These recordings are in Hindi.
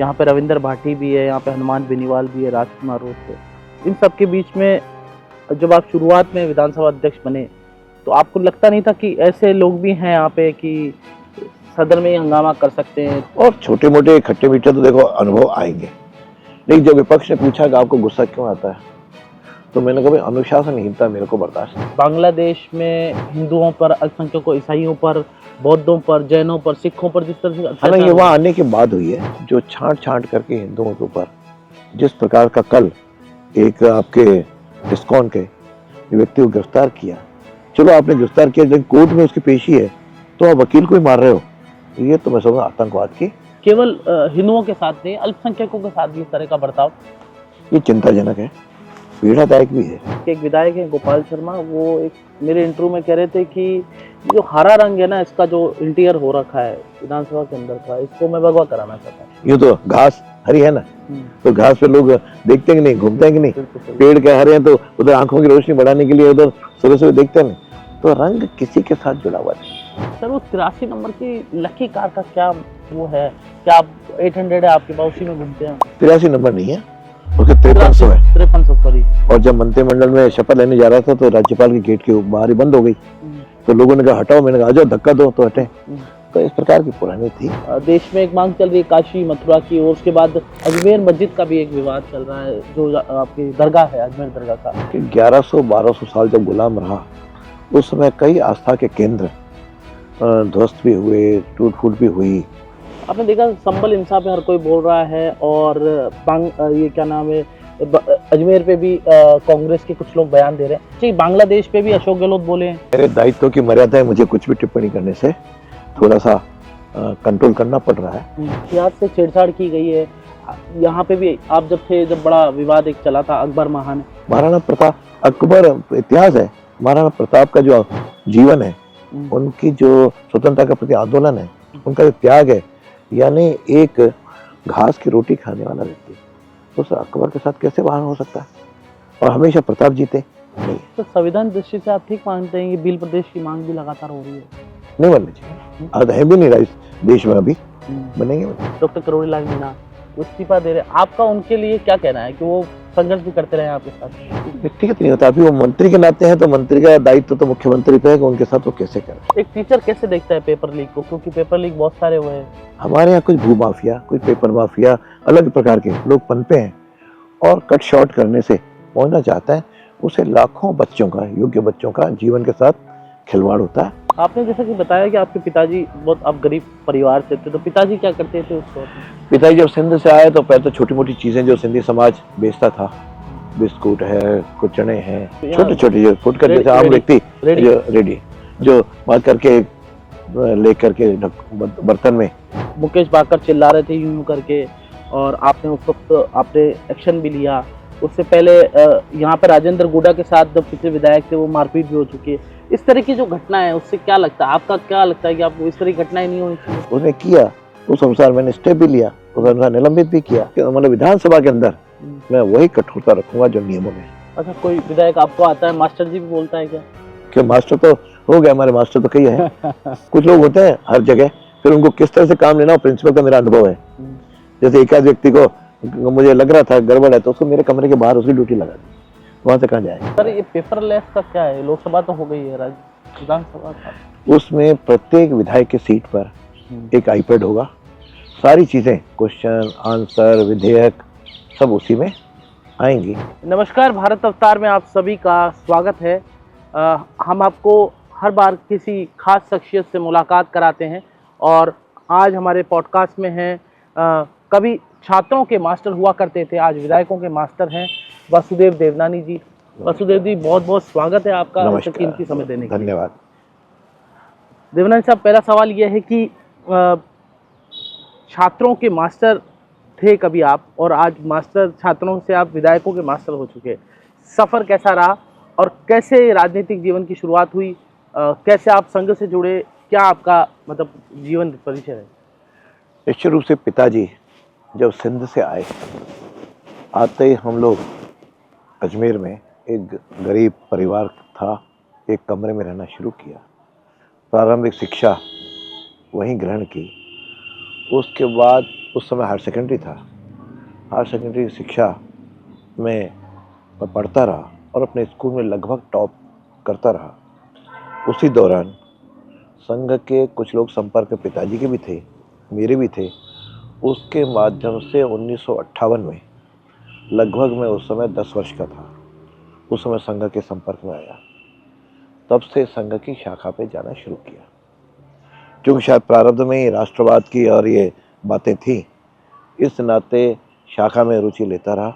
यहाँ पे रविंद्र भाटी भी है, यहाँ पे हनुमान बेनीवाल भी है, राजकुमार रोड है। इन सब के बीच में जब आप शुरुआत में विधानसभा अध्यक्ष बने तो आपको लगता नहीं था कि ऐसे लोग भी हैं यहाँ पे कि सदन में ही हंगामा कर सकते हैं? और छोटे मोटे खट्टे मीठे तो देखो अनुभव आएंगे, लेकिन जब विपक्ष ने पूछा कि आपको गुस्सा क्यों आता है, तो मैंने कहा अनुशासनहीनता मेरे को बर्दाश्त नहीं। बांग्लादेश में हिंदुओं पर, अल्पसंख्यकों, ईसाइयों पर, बौद्धों पर, जैनों पर, सिखों पर जिस तरह से हालांकि ये वहाँ आने के बाद हुई है, जो छांट छांट करके हिंदुओं के ऊपर जिस प्रकार का कल एक आपके इस्कॉन के व्यक्ति को गिरफ्तार किया, चलो आपने गिरफ्तार किया लेकिन कोर्ट में उसकी पेशी है तो आप वकील को ही मार रहे हो, ये तो मैं समझ आतंकवाद की। केवल हिंदुओं के साथ नहीं, अल्पसंख्यकों के साथ भी इस तरह का बर्ताव ये चिंताजनक है, पीड़ादायक भी है। एक विधायक है गोपाल शर्मा, वो एक मेरे इंटरव्यू में कह रहे थे कि जो हरा रंग है ना, इसका जो इंटीरियर हो रखा है विधानसभा के अंदर का, इसको मैं भगवा कराना चाहता हूँ। यूँ तो घास हरी है ना, तो घास पे लोग देखते कि नहीं, घूमते हैं कि नहीं, पेड़ के हरे हैं तो उधर आंखों की रोशनी बढ़ाने के लिए उधर सुबह सुबह देखते हैं, तो रंग किसी के साथ जुड़ा हुआ नहीं। सर, वो 83 नंबर की लकी कार का क्या वो है, क्या आप 800 है आपके पास, उसी में घूमते हैं? 83 नंबर नहीं है, उसके 5300 है। 5300, सॉरी। और जब मंत्रिमंडल में शपथ लेने जा रहा था तो राज्यपाल की गेट के बाहर ही बंद हो गई, तो लोगों ने कहा हटाओ, मैंने कहा आ जाओ धक्का दो, तो हटे। तो इस प्रकार की पुरानी थी। देश में एक मांग चल रही है काशी मथुरा की, और उसके बाद अजमेर मस्जिद का भी एक विवाद चल रहा है, जो आपकी दरगाह है अजमेर दरगाह का। 1100-1200 साल जब गुलाम रहा उस समय कई आस्था के केंद्र ध्वस्त भी हुए, टूट फूट भी हुई। आपने देखा संबल इंसाफ पे हर कोई बोल रहा है, और ये क्या नाम है, अजमेर पे भी कांग्रेस के कुछ लोग बयान दे रहे हैं। जी, बांग्लादेश पे भी अशोक गहलोत बोले हैं। मेरे दायित्व की मर्यादा है, मुझे कुछ भी टिप्पणी करने से थोड़ा सा कंट्रोल करना पड़ रहा है। इतिहास से छेड़छाड़ की गई है। यहाँ पे भी आप जब बड़ा विवाद एक चला था अकबर महान, महाराणा प्रताप, अकबर इतिहास है, महाराणा प्रताप का जो जीवन है, उनकी जो स्वतंत्रता का प्रति आंदोलन है, उनका जो त्याग है, यानी एक घास की रोटी खाने वाला व्यक्ति उस अकबर के साथ कैसे बाहर हो सकता है, और हमेशा प्रताप जीते नहीं। तो संविधान दृष्टि से आप ठीक मानते हैं कि बिल प्रदेश की मांग भी लगातार हो रही है? नहीं बननी चाहिए, अब है भी नहीं रहा इस देश में, अभी बनेंगे। डॉक्टर करोड़ी लाल मीणा इस्तीफा दे रहे, आपका उनके लिए क्या कहना है कि वो संघर्ष भी करते रहे आपके साथ? व्यक्तिगत नहीं होता, अभी वो मंत्री के नाते हैं तो मंत्री का दायित्व तो मुख्यमंत्री पे है कि उनके साथ वो कैसे करें। एक टीचर कैसे देखता है पेपर लीक को, क्योंकि पेपर लीक बहुत सारे हुए हैं हमारे यहाँ, कुछ भू माफिया, कुछ पेपर माफिया, अलग प्रकार के लोग पनपे हैं, और कट शॉर्ट करने से पहुंचना चाहता है, उसे लाखों बच्चों का, योग्य बच्चों का जीवन के साथ खिलवाड़ होता है। आपने जैसा कि बताया कि आपके पिताजी बहुत, आप गरीब परिवार से थे, तो पिताजी क्या करते थे उस वक्त? पिताजी जब सिंध से आए तो पहले तो छोटी मोटी चीजें जो सिंधी समाज बेचता था, बिस्कुट है, कुछ चने हैं, छोटे छोटे जो फुटकर जैसे आम व्यक्ति रेडी जो बात करके लेकर के बर्तन में। मुकेश बाकर चिल्ला रहे थे यूं करके, और आपने उस वक्त आपने एक्शन भी लिया। उससे पहले यहाँ पर राजेंद्र गुडा के साथ जो पिछले विधायक थे वो मारपीट भी हो चुकी है। इस तरह की जो घटना है उससे क्या लगता है, आपका क्या लगता है कि आपको इस तरह की घटनाएं नहीं होनी चाहिए? उसने किया, उस अनुसार मैंने स्टेप भी लिया, उस अनुसार निलंबित भी किया। मतलब विधानसभा के अंदर मैं वही कठोरता रखूंगा जो नियमों में। अच्छा, कोई विधायक आपको आता है, मास्टर जी भी बोलता है क्या? क्यों, मास्टर तो हो गया, हमारे मास्टर तो कई है। कुछ लोग होते हैं हर जगह, फिर उनको किस तरह से काम लेना, प्रिंसिपल का मेरा अनुभव है। जैसे एक व्यक्ति को मुझे लग रहा था गड़बड़ है, तो उसको मेरे कमरे के बाहर उसकी ड्यूटी लगा दी, वहां से कहाँ जाए। सर, ये पेपरलेस का क्या है? लोकसभा तो हो गई है, विधानसभा था, उसमें प्रत्येक विधायक की सीट पर एक आईपैड होगा, सारी चीजें, क्वेश्चन आंसर, विधेयक, सब उसी में आएंगी। नमस्कार, भारत अवतार में आप सभी का स्वागत है। हम आपको हर बार किसी खास शख्सियत से मुलाकात कराते हैं, और आज हमारे पॉडकास्ट में हैं कभी छात्रों के मास्टर हुआ करते थे, आज विधायकों के मास्टर हैं वासुदेव देवनानी जी। वासुदेव जी, बहुत बहुत स्वागत है आपका, कीमती समय देने के लिए। धन्यवाद। देवनानी साहब, पहला सवाल यह है कि छात्रों के मास्टर थे कभी आप, और आज मास्टर छात्रों से आप विधायकों के मास्टर हो चुके, सफ़र कैसा रहा, और कैसे राजनीतिक जीवन की शुरुआत हुई, कैसे आप संघ से जुड़े, क्या आपका मतलब जीवन परिचय है? निश्चित रूप से पिताजी जब सिंध से आए, आते ही हम लोग अजमेर में एक गरीब परिवार था, एक कमरे में रहना शुरू किया, प्रारंभिक शिक्षा वहीं ग्रहण की। उसके बाद उस समय हायर सेकेंडरी था। हायर सेकेंडरी शिक्षा में मैं पढ़ता रहा और अपने स्कूल में लगभग टॉप करता रहा। उसी दौरान संघ के कुछ लोग संपर्क में पिताजी के भी थे, मेरे भी थे। उसके माध्यम से 1958 में, लगभग मैं उस समय 10 वर्ष का था, उस समय संघ के संपर्क में आया। तब से संघ की शाखा पे जाना शुरू किया, क्योंकि शायद प्रारब्ध में ही राष्ट्रवाद की और ये बातें थी, इस नाते शाखा में रुचि लेता रहा।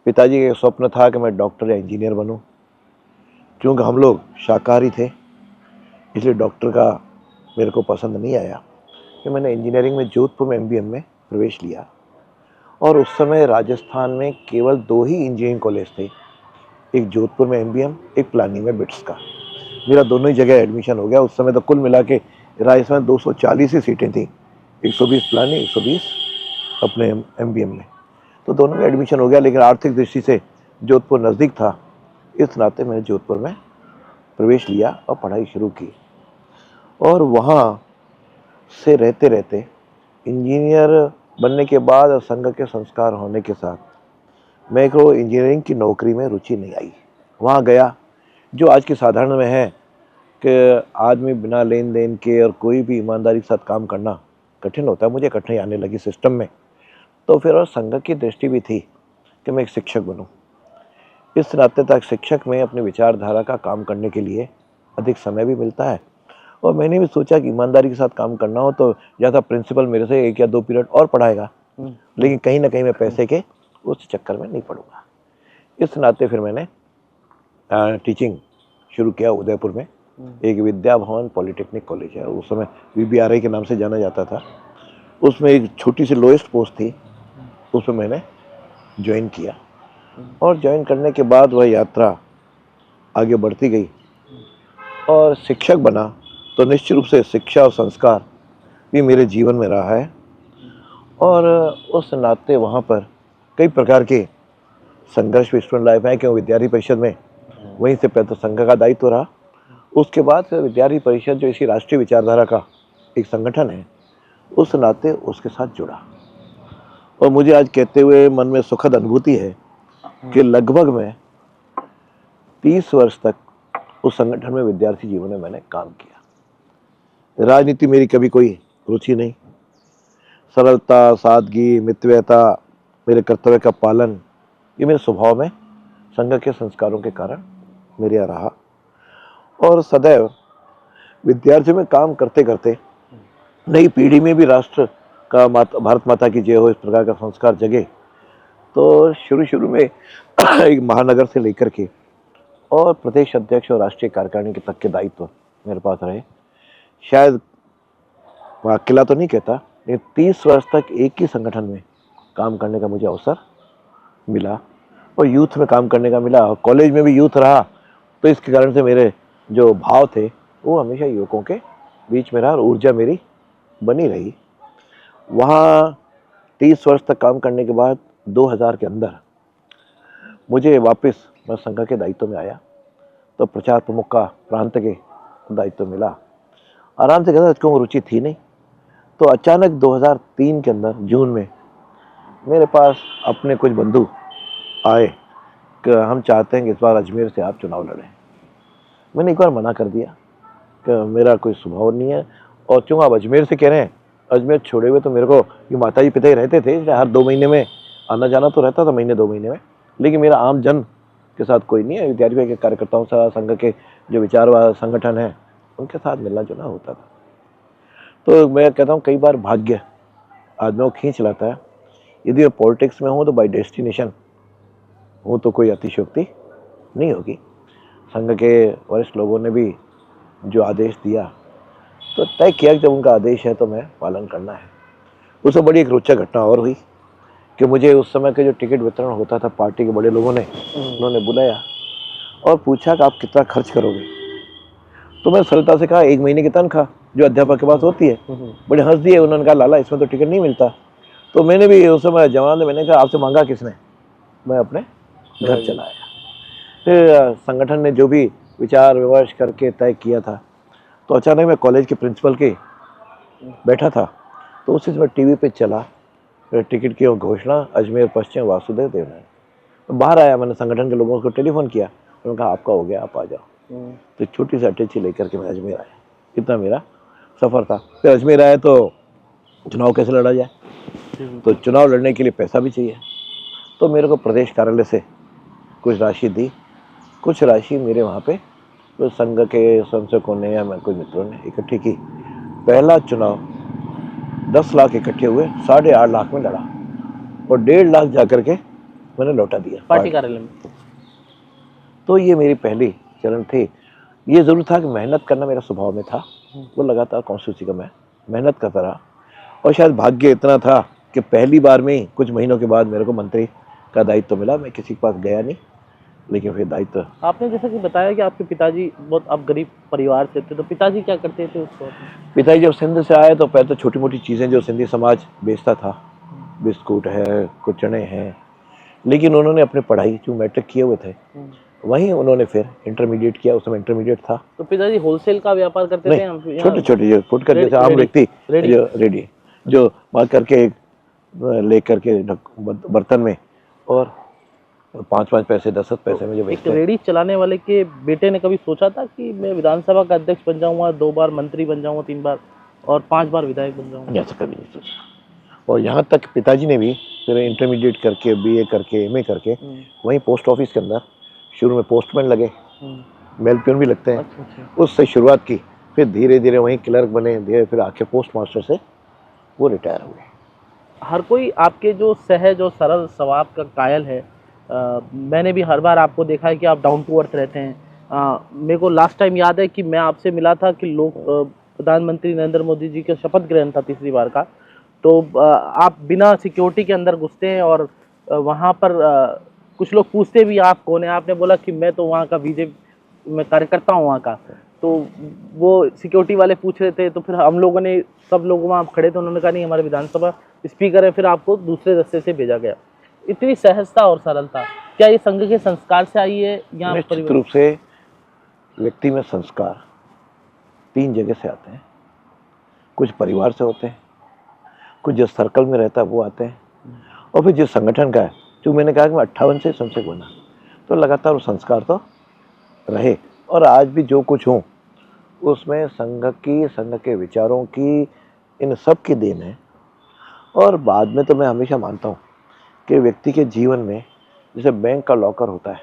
पिताजी का स्वप्न था कि मैं डॉक्टर या इंजीनियर बनूं। क्योंकि हम लोग शाकाहारी थे, इसलिए डॉक्टर का मेरे को पसंद नहीं आया कि मैंने इंजीनियरिंग में जोधपुर में एमबीएम में प्रवेश लिया। और उस समय राजस्थान में केवल 2 ही इंजीनियरिंग कॉलेज थे, एक जोधपुर में एमबीएम, एक पिलानी में बिट्स का। मेरा दोनों ही जगह एडमिशन हो गया। उस समय तो कुल मिला के राजस्थान में 240 ही सीटें थी, 120 पिलानी, 120 अपने एमबीएम में, तो दोनों में एडमिशन हो गया। लेकिन आर्थिक दृष्टि से जोधपुर नज़दीक था, इस नाते मैंने जोधपुर में प्रवेश लिया और पढ़ाई शुरू की। और वहाँ से रहते रहते इंजीनियर बनने के बाद और संघ के संस्कार होने के साथ मेरे को इंजीनियरिंग की नौकरी में रुचि नहीं आई। वहाँ गया, जो आज के साधारण में है कि आदमी बिना लेन देन के और कोई भी ईमानदारी के साथ काम करना कठिन होता है, मुझे कठिनाई आने लगी सिस्टम में। तो फिर और संघ की दृष्टि भी थी कि मैं एक शिक्षक बनूं। इस नाते तक शिक्षक में अपनी विचारधारा का काम करने के लिए अधिक समय भी मिलता है। और मैंने भी सोचा कि ईमानदारी के साथ काम करना हो तो या तो प्रिंसिपल मेरे से 1 या 2 पीरियड और पढ़ाएगा, लेकिन कहीं ना कहीं मैं पैसे के उस चक्कर में नहीं पढ़ूंगा। इस नाते फिर मैंने टीचिंग शुरू किया उदयपुर में। एक विद्या भवन पॉलिटेक्निक कॉलेज है, उस समय वीबीआरआई के नाम से जाना जाता था। उसमें एक छोटी सी लोएस्ट पोस्ट थी, उसमें मैंने ज्वाइन किया। और ज्वाइन करने के बाद वह यात्रा आगे बढ़ती गई और शिक्षक बना। तो निश्चित रूप से शिक्षा और संस्कार भी मेरे जीवन में रहा है। और उस नाते वहाँ पर कई प्रकार के संघर्ष भी स्टूडेंट लाइफ है, क्योंकि विद्यार्थी परिषद में वहीं से पहले तो संघ का दायित्व रहा। उसके बाद फिर विद्यार्थी परिषद जो इसी राष्ट्रीय विचारधारा का एक संगठन है, उस नाते उसके साथ जुड़ा। और मुझे आज कहते हुए मन में सुखद अनुभूति है कि लगभग मैं 30 वर्ष तक उस संगठन में विद्यार्थी जीवन में मैंने काम किया। राजनीति मेरी कभी कोई रुचि नहीं। सरलता, सादगी, मितव्ययता, मेरे कर्तव्य का पालन, ये मेरे स्वभाव में संघ के संस्कारों के कारण मेरे यहाँ रहा। और सदैव विद्यार्थियों में काम करते करते नई पीढ़ी में भी राष्ट्र का भारत माता की जय हो, इस प्रकार का संस्कार जगे। तो शुरू में एक महानगर से लेकर के और प्रदेश अध्यक्ष और राष्ट्रीय कार्यकारिणी के तक के दायित्व मेरे पास रहे। शायद मैं अकेला तो नहीं कहता, लेकिन 30 वर्ष तक एक ही संगठन में काम करने का मुझे अवसर मिला और यूथ में काम करने का मिला। और कॉलेज में भी यूथ रहा, तो इसके कारण से मेरे जो भाव थे वो हमेशा युवकों के बीच में रहा और ऊर्जा मेरी बनी रही। वहाँ 30 वर्ष तक काम करने के बाद 2000 के अंदर मुझे वापस मैं संघ के दायित्व में आया, तो प्रचार प्रमुख का प्रांत के दायित्व मिला। आराम से कहता उसको रुचि थी नहीं। तो अचानक 2003 के अंदर जून में मेरे पास अपने कुछ बंधु आए कि हम चाहते हैं कि इस बार अजमेर से आप चुनाव लड़ें। मैंने एक बार मना कर दिया कि मेरा कोई स्वभाव नहीं है, और चूँकि आप अजमेर से कह रहे हैं, अजमेर छोड़े हुए तो मेरे को ये माता जी पिता ही रहते थे, हर 2 महीने में आना जाना तो रहता था, महीने 2 महीने में, लेकिन मेरा आम जन के साथ कोई नहीं है। विद्यार्थी के कार्यकर्ताओं से, संघ के जो विचारवाद संगठन है उनके साथ मिलना जुलना होता था। तो मैं कहता हूँ कई बार भाग्य आदमियों को खींच लाता है। यदि मैं पॉलिटिक्स में हूँ तो बाई डेस्टिनेशन हूँ, तो कोई अतिशयोक्ति नहीं होगी। संघ के वरिष्ठ लोगों ने भी जो आदेश दिया तो तय किया कि जब उनका आदेश है तो मैं पालन करना है। उससे बड़ी एक रोचक घटना और हुई कि मुझे उस समय के जो टिकट वितरण होता था, पार्टी के बड़े लोगों ने उन्होंने बुलाया और पूछा कि आप कितना खर्च करोगे। तो मैं सरलता से कहा 1 महीने की तनख्वाह जो अध्यापक के पास होती है। बड़े हंस दिए, उन्होंने कहा लाला इसमें तो टिकट नहीं मिलता। तो मैंने भी उस समय जवान ने मैंने कहा आपसे मांगा किसने, मैं अपने घर चला आया। फिर संगठन ने जो भी विचार विमर्श करके तय किया था, तो अचानक मैं कॉलेज के प्रिंसिपल के बैठा था, तो उसी समय टीवी पे चला टिकट की घोषणा अजमेर पश्चिम वासुदेव देवनानी। तो बाहर आया, मैंने संगठन के लोगों को टेलीफोन किया, उन्होंने कहा आपका हो गया, आप आ जाओ। तो छोटी सी अटैची लेकर के मैं अजमेर आया। इतना मेरा सफ़र था। फिर अजमेर आया तो चुनाव कैसे लड़ा जाए, तो चुनाव लड़ने के लिए पैसा भी चाहिए। तो मेरे को प्रदेश कार्यालय से कुछ राशि दी, कुछ राशि मेरे वहाँ पे तो संघ के संसदों ने या कुछ मित्रों ने इकट्ठी की। पहला चुनाव 10 लाख इकट्ठे हुए, 8.5 लाख में लड़ा और 1.5 लाख जाकर के मैंने लौटा दिया पार्टी कार्यालय में। तो ये मेरी पहली चरण थी। ये जरूर था कि मेहनत करना मेरा स्वभाव में था, वो लगातार कॉन्स्टिट्यूंसी का मैं मेहनत करता रहा और शायद भाग्य इतना था कि पहली बार में ही कुछ महीनों के बाद मेरे को मंत्री का दायित्व तो मिला। मैं किसी के पास गया नहीं, लेकिन फिर दायित्व। आपने जैसा कि बताया कि आपके पिताजी बहुत आप गरीब परिवार से थे, तो पिताजी क्या करते थे उस वक्त? पिताजी जब सिंध से आए तो पहले तो छोटी मोटी चीज़ें जो सिंधी समाज बेचता था, बिस्कुट है, कुछ चने हैं, लेकिन उन्होंने अपनी पढ़ाई जो मैट्रिक किए हुए थे वहीं उन्होंने फिर इंटरमीडिएट किया। उस समय इंटरमीडिएट था। तो पिताजी होलसेल का व्यापार करते थे? नहीं, छोटे छोटे जो फुटकर जैसे आम व्यक्ति जो रेडी जो मार करके ले करके बर्तन में और 5-5 पैसे 10 पैसे में जो एक रेडी चलाने वाले के बेटे ने कभी सोचा था कि मैं विधानसभा का अध्यक्ष बन जाऊंगा, 2 बार मंत्री बन जाऊंगा, 3 बार और 5 बार विधायक बन जाऊंगा? ऐसा कभी नहीं सोचा। और यहाँ तक पिताजी ने भी फिर इंटरमीडिएट करके बीए करके एमए करके वहीं पोस्ट ऑफिस के अंदर शुरू में पोस्टमैन लगे, मेल पियन भी लगते हैं। अच्छा। उससे शुरुआत की, फिर धीरे धीरे वहीं क्लर्क बने, धीरे फिर आके पोस्ट मास्टर से वो रिटायर हुए। हर कोई आपके जो सहज और सरल स्वभाव का कायल है। मैंने भी हर बार आपको देखा है कि आप डाउन टू अर्थ रहते हैं। मेरे को लास्ट टाइम याद है कि मैं आपसे मिला था कि प्रधानमंत्री नरेंद्र मोदी जी का शपथ ग्रहण था 3री बार का, तो आप बिना सिक्योरिटी के अंदर घुसते हैं और वहाँ पर कुछ लोग पूछते भी आप कौन है, आपने बोला कि मैं तो वहाँ का बीजेपी में कार्यकर्ता हूँ वहाँ का। तो वो सिक्योरिटी वाले पूछ रहे थे, तो फिर हम लोगों ने, सब लोग वहाँ खड़े थे, उन्होंने कहा नहीं हमारे विधानसभा स्पीकर है, फिर आपको दूसरे रास्ते से भेजा गया। इतनी सहजता और सरलता, क्या ये संघ के संस्कार से आई है या? निश्चित रूप से व्यक्ति में संस्कार 3 जगह से आते हैं। कुछ परिवार से होते हैं, कुछ जो सर्कल में रहता है वो आते हैं, और फिर जिस संगठन का है, जो मैंने कहा कि मैं 58 से संसद बना, तो लगातार वो संस्कार तो रहे। और आज भी जो कुछ हूँ उसमें संघ के विचारों की, इन सब की देन है। और बाद में तो मैं हमेशा मानता हूँ कि व्यक्ति के जीवन में जैसे बैंक का लॉकर होता है,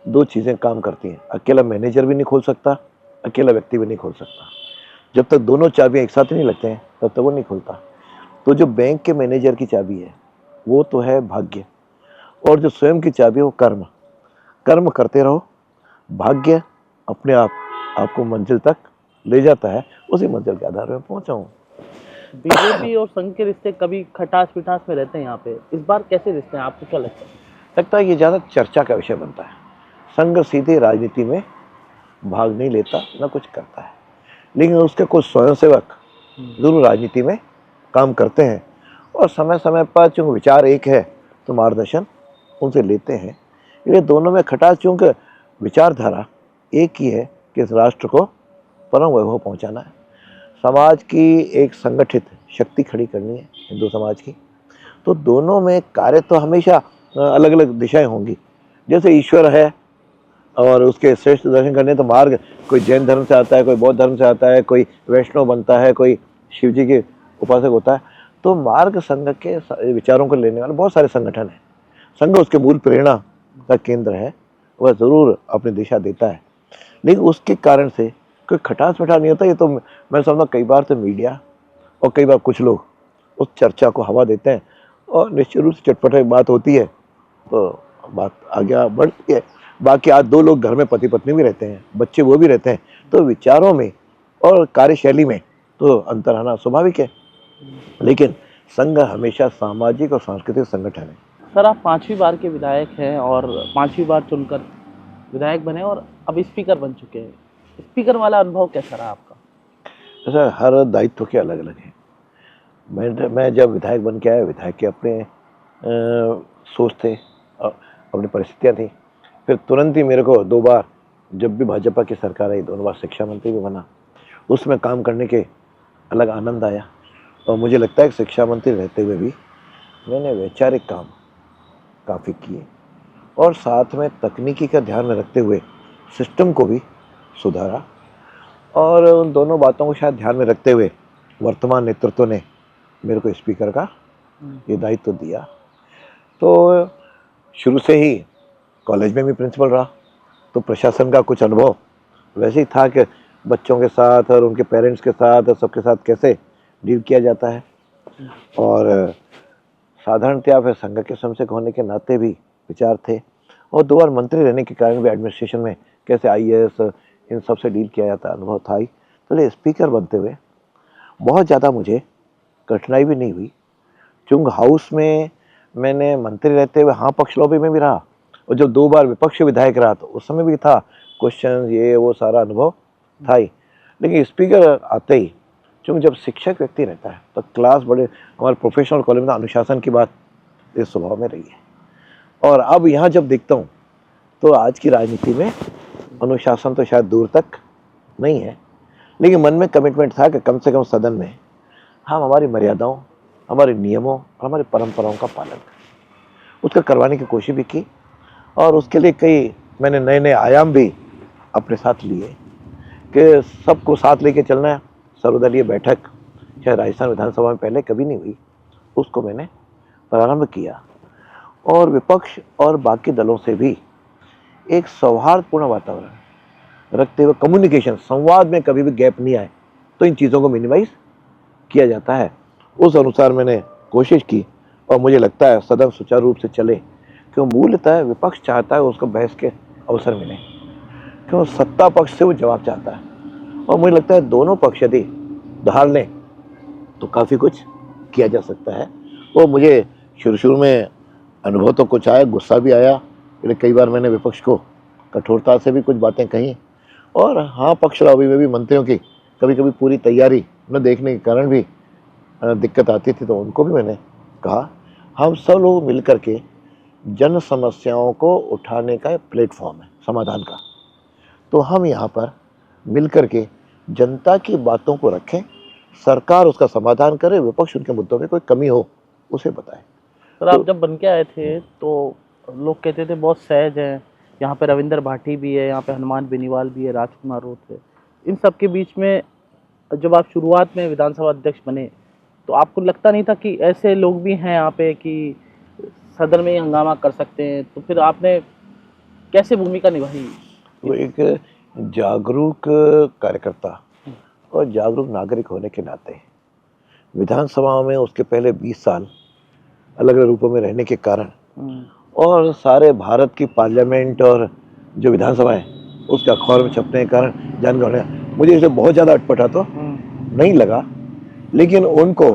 2 चीज़ें काम करती हैं। अकेला मैनेजर भी नहीं खोल सकता, अकेला व्यक्ति भी नहीं खोल सकता। जब तक दोनों चाबियाँ एक साथ नहीं लगते हैं तब तक वो नहीं खुलता। तो जो बैंक के मैनेजर की चाबी है वो तो है भाग्य, और जो स्वयं की चाबी है वो कर्म। कर्म करते रहो, भाग्य अपने आप आपको मंजिल तक ले जाता है। उसी मंजिल के आधार पर पहुँचा हूँ। बीजेपी और संघ के रिश्ते कभी खटास पिटास में रहते हैं यहाँ पे, इस बार कैसे रिश्ते हैं, आपको क्या लगता है? लगता है ये ज़्यादा चर्चा का विषय बनता है। संघ सीधे राजनीति में भाग नहीं लेता, ना कुछ करता है, लेकिन उसके कुछ स्वयंसेवक जरूर राजनीति में काम करते हैं, और समय समय पर चूँकि विचार एक है तो मार्गदर्शन उनसे लेते हैं। ये दोनों में खटास, चूँकि विचारधारा एक ही है कि इस राष्ट्र को परम वैभव पहुँचाना है, समाज की एक संगठित शक्ति खड़ी करनी है हिंदू समाज की। तो दोनों में कार्य तो हमेशा अलग अलग दिशाएं होंगी। जैसे ईश्वर है और उसके श्रेष्ठ दर्शन करने, तो मार्ग कोई जैन धर्म से आता है, कोई बौद्ध धर्म से आता है, कोई वैष्णव बनता है, कोई शिव जी के उपासक होता है। तो मार्ग संघ के विचारों को लेने वाले बहुत सारे संगठन हैं। संघ उसके मूल प्रेरणा का केंद्र है, वह ज़रूर अपनी दिशा देता है, लेकिन उसके कारण से कोई खटास मिठास नहीं होता। ये तो मैं समझता कई बार तो मीडिया और कई बार कुछ लोग उस चर्चा को हवा देते हैं, और निश्चित रूप से चटपट बात होती है तो बात आगे बढ़ती है। बाकी आज 2 लोग घर में पति पत्नी भी रहते हैं, बच्चे वो भी रहते हैं, तो विचारों में और कार्यशैली में तो अंतर आना स्वाभाविक है। लेकिन संघ हमेशा सामाजिक और सांस्कृतिक संगठन है। सर, आप 5वीं बार के विधायक हैं और 5वीं बार चुनकर विधायक बने और अब स्पीकर बन चुके हैं। स्पीकर वाला अनुभव कैसा रहा आपका? ऐसा हर दायित्व के अलग अलग हैं। मैं जब विधायक बन के आया, विधायक के अपने सोच थे, अपनी परिस्थितियाँ थी। फिर तुरंत ही मेरे को 2 बार, जब भी भाजपा की सरकार आई, दोनों बार शिक्षा मंत्री भी बना। उसमें काम करने के अलग आनंद आया, और मुझे लगता है कि शिक्षा मंत्री रहते हुए भी मैंने वैचारिक काम काफ़ी किए और साथ में तकनीकी का ध्यान में रखते हुए सिस्टम को भी सुधारा। और उन दोनों बातों को शायद ध्यान में रखते हुए वर्तमान नेतृत्व ने मेरे को स्पीकर का ये दायित्व दिया। तो शुरू से ही कॉलेज में भी प्रिंसिपल रहा, तो प्रशासन का कुछ अनुभव वैसे ही था कि बच्चों के साथ और उनके पेरेंट्स के साथ और सबके साथ कैसे डील किया जाता है। और साधारणतया फिर संघ के समस्या होने के नाते भी विचार थे, और 2 बार मंत्री रहने के कारण भी एडमिनिस्ट्रेशन में कैसे आईएएस इन सब से डील किया जाता है अनुभव था ही। तो स्पीकर बनते हुए बहुत ज़्यादा मुझे कठिनाई भी नहीं हुई। चुंग हाउस में मैंने मंत्री रहते हुए हाँ पक्ष लॉबी में भी रहा, और जब 2 बार विपक्ष विधायक रहा तो उस समय भी था, क्वेश्चन ये वो सारा अनुभव था ही। लेकिन स्पीकर आते ही चूँकि जब शिक्षक व्यक्ति रहता है तो क्लास बड़े हमारे प्रोफेशनल कॉलेज में अनुशासन की बात इस स्वभाव में रही है। और अब यहाँ जब देखता हूँ तो आज की राजनीति में अनुशासन तो शायद दूर तक नहीं है, लेकिन मन में कमिटमेंट था कि कम से कम सदन में हम हमारी मर्यादाओं, हमारे नियमों और हमारी परंपराओं का पालन करें। उसका करवाने की कोशिश भी की, और उसके लिए कई मैंने नए नए आयाम भी अपने साथ लिए कि सबको साथ लेके चलना है। सर्वदलीय बैठक चाहे राजस्थान विधानसभा में पहले कभी नहीं हुई, उसको मैंने प्रारंभ किया, और विपक्ष और बाकी दलों से भी एक सौहार्दपूर्ण वातावरण रखते हुए कम्युनिकेशन, संवाद में कभी भी गैप नहीं आए, तो इन चीज़ों को मिनिमाइज किया जाता है। उस अनुसार मैंने कोशिश की, और मुझे लगता है सदन सुचारू रूप से चले, क्यों मूलतः विपक्ष चाहता है उसको बहस के अवसर मिले, क्यों सत्ता पक्ष से वो जवाब चाहता है। और मुझे लगता है दोनों पक्ष यदि धार लें तो काफ़ी कुछ किया जा सकता है। और मुझे शुरू में अनुभव तो कुछ आया, गुस्सा भी आया, लेकिन कई बार मैंने विपक्ष को कठोरता से भी कुछ बातें कही, और हाँ पक्ष लॉबी में भी मंत्रियों की कभी कभी पूरी तैयारी न देखने के कारण भी दिक्कत आती थी, तो उनको भी मैंने कहा हम सब लोग मिलकर के जन समस्याओं को उठाने का प्लेटफॉर्म है समाधान का, तो हम यहाँ पर मिलकर के जनता की बातों को रखें, सरकार उसका समाधान करे, विपक्ष उनके मुद्दों में कोई कमी हो उसे बताए। सर आप जब बन के आए थे तो लोग कहते थे बहुत सहज हैं, यहाँ पे रविंद्र भाटी भी है, यहाँ पे हनुमान बेनीवाल भी है, राजकुमार रोत है, इन सब के बीच में जब आप शुरुआत में विधानसभा अध्यक्ष बने तो आपको लगता नहीं था कि ऐसे लोग भी हैं यहाँ पे कि सदन में ही हंगामा कर सकते हैं? तो फिर आपने कैसे भूमिका निभाई? तो एक जागरूक कार्यकर्ता और जागरूक नागरिक होने के नाते विधानसभा में उसके पहले 20 साल अलग अलग रूपों में रहने के कारण और सारे भारत की पार्लियामेंट और जो विधानसभा है उसके अखबार में छपने के कारण जानकारी मुझे इसे बहुत ज़्यादा अटपटा तो नहीं लगा, लेकिन उनको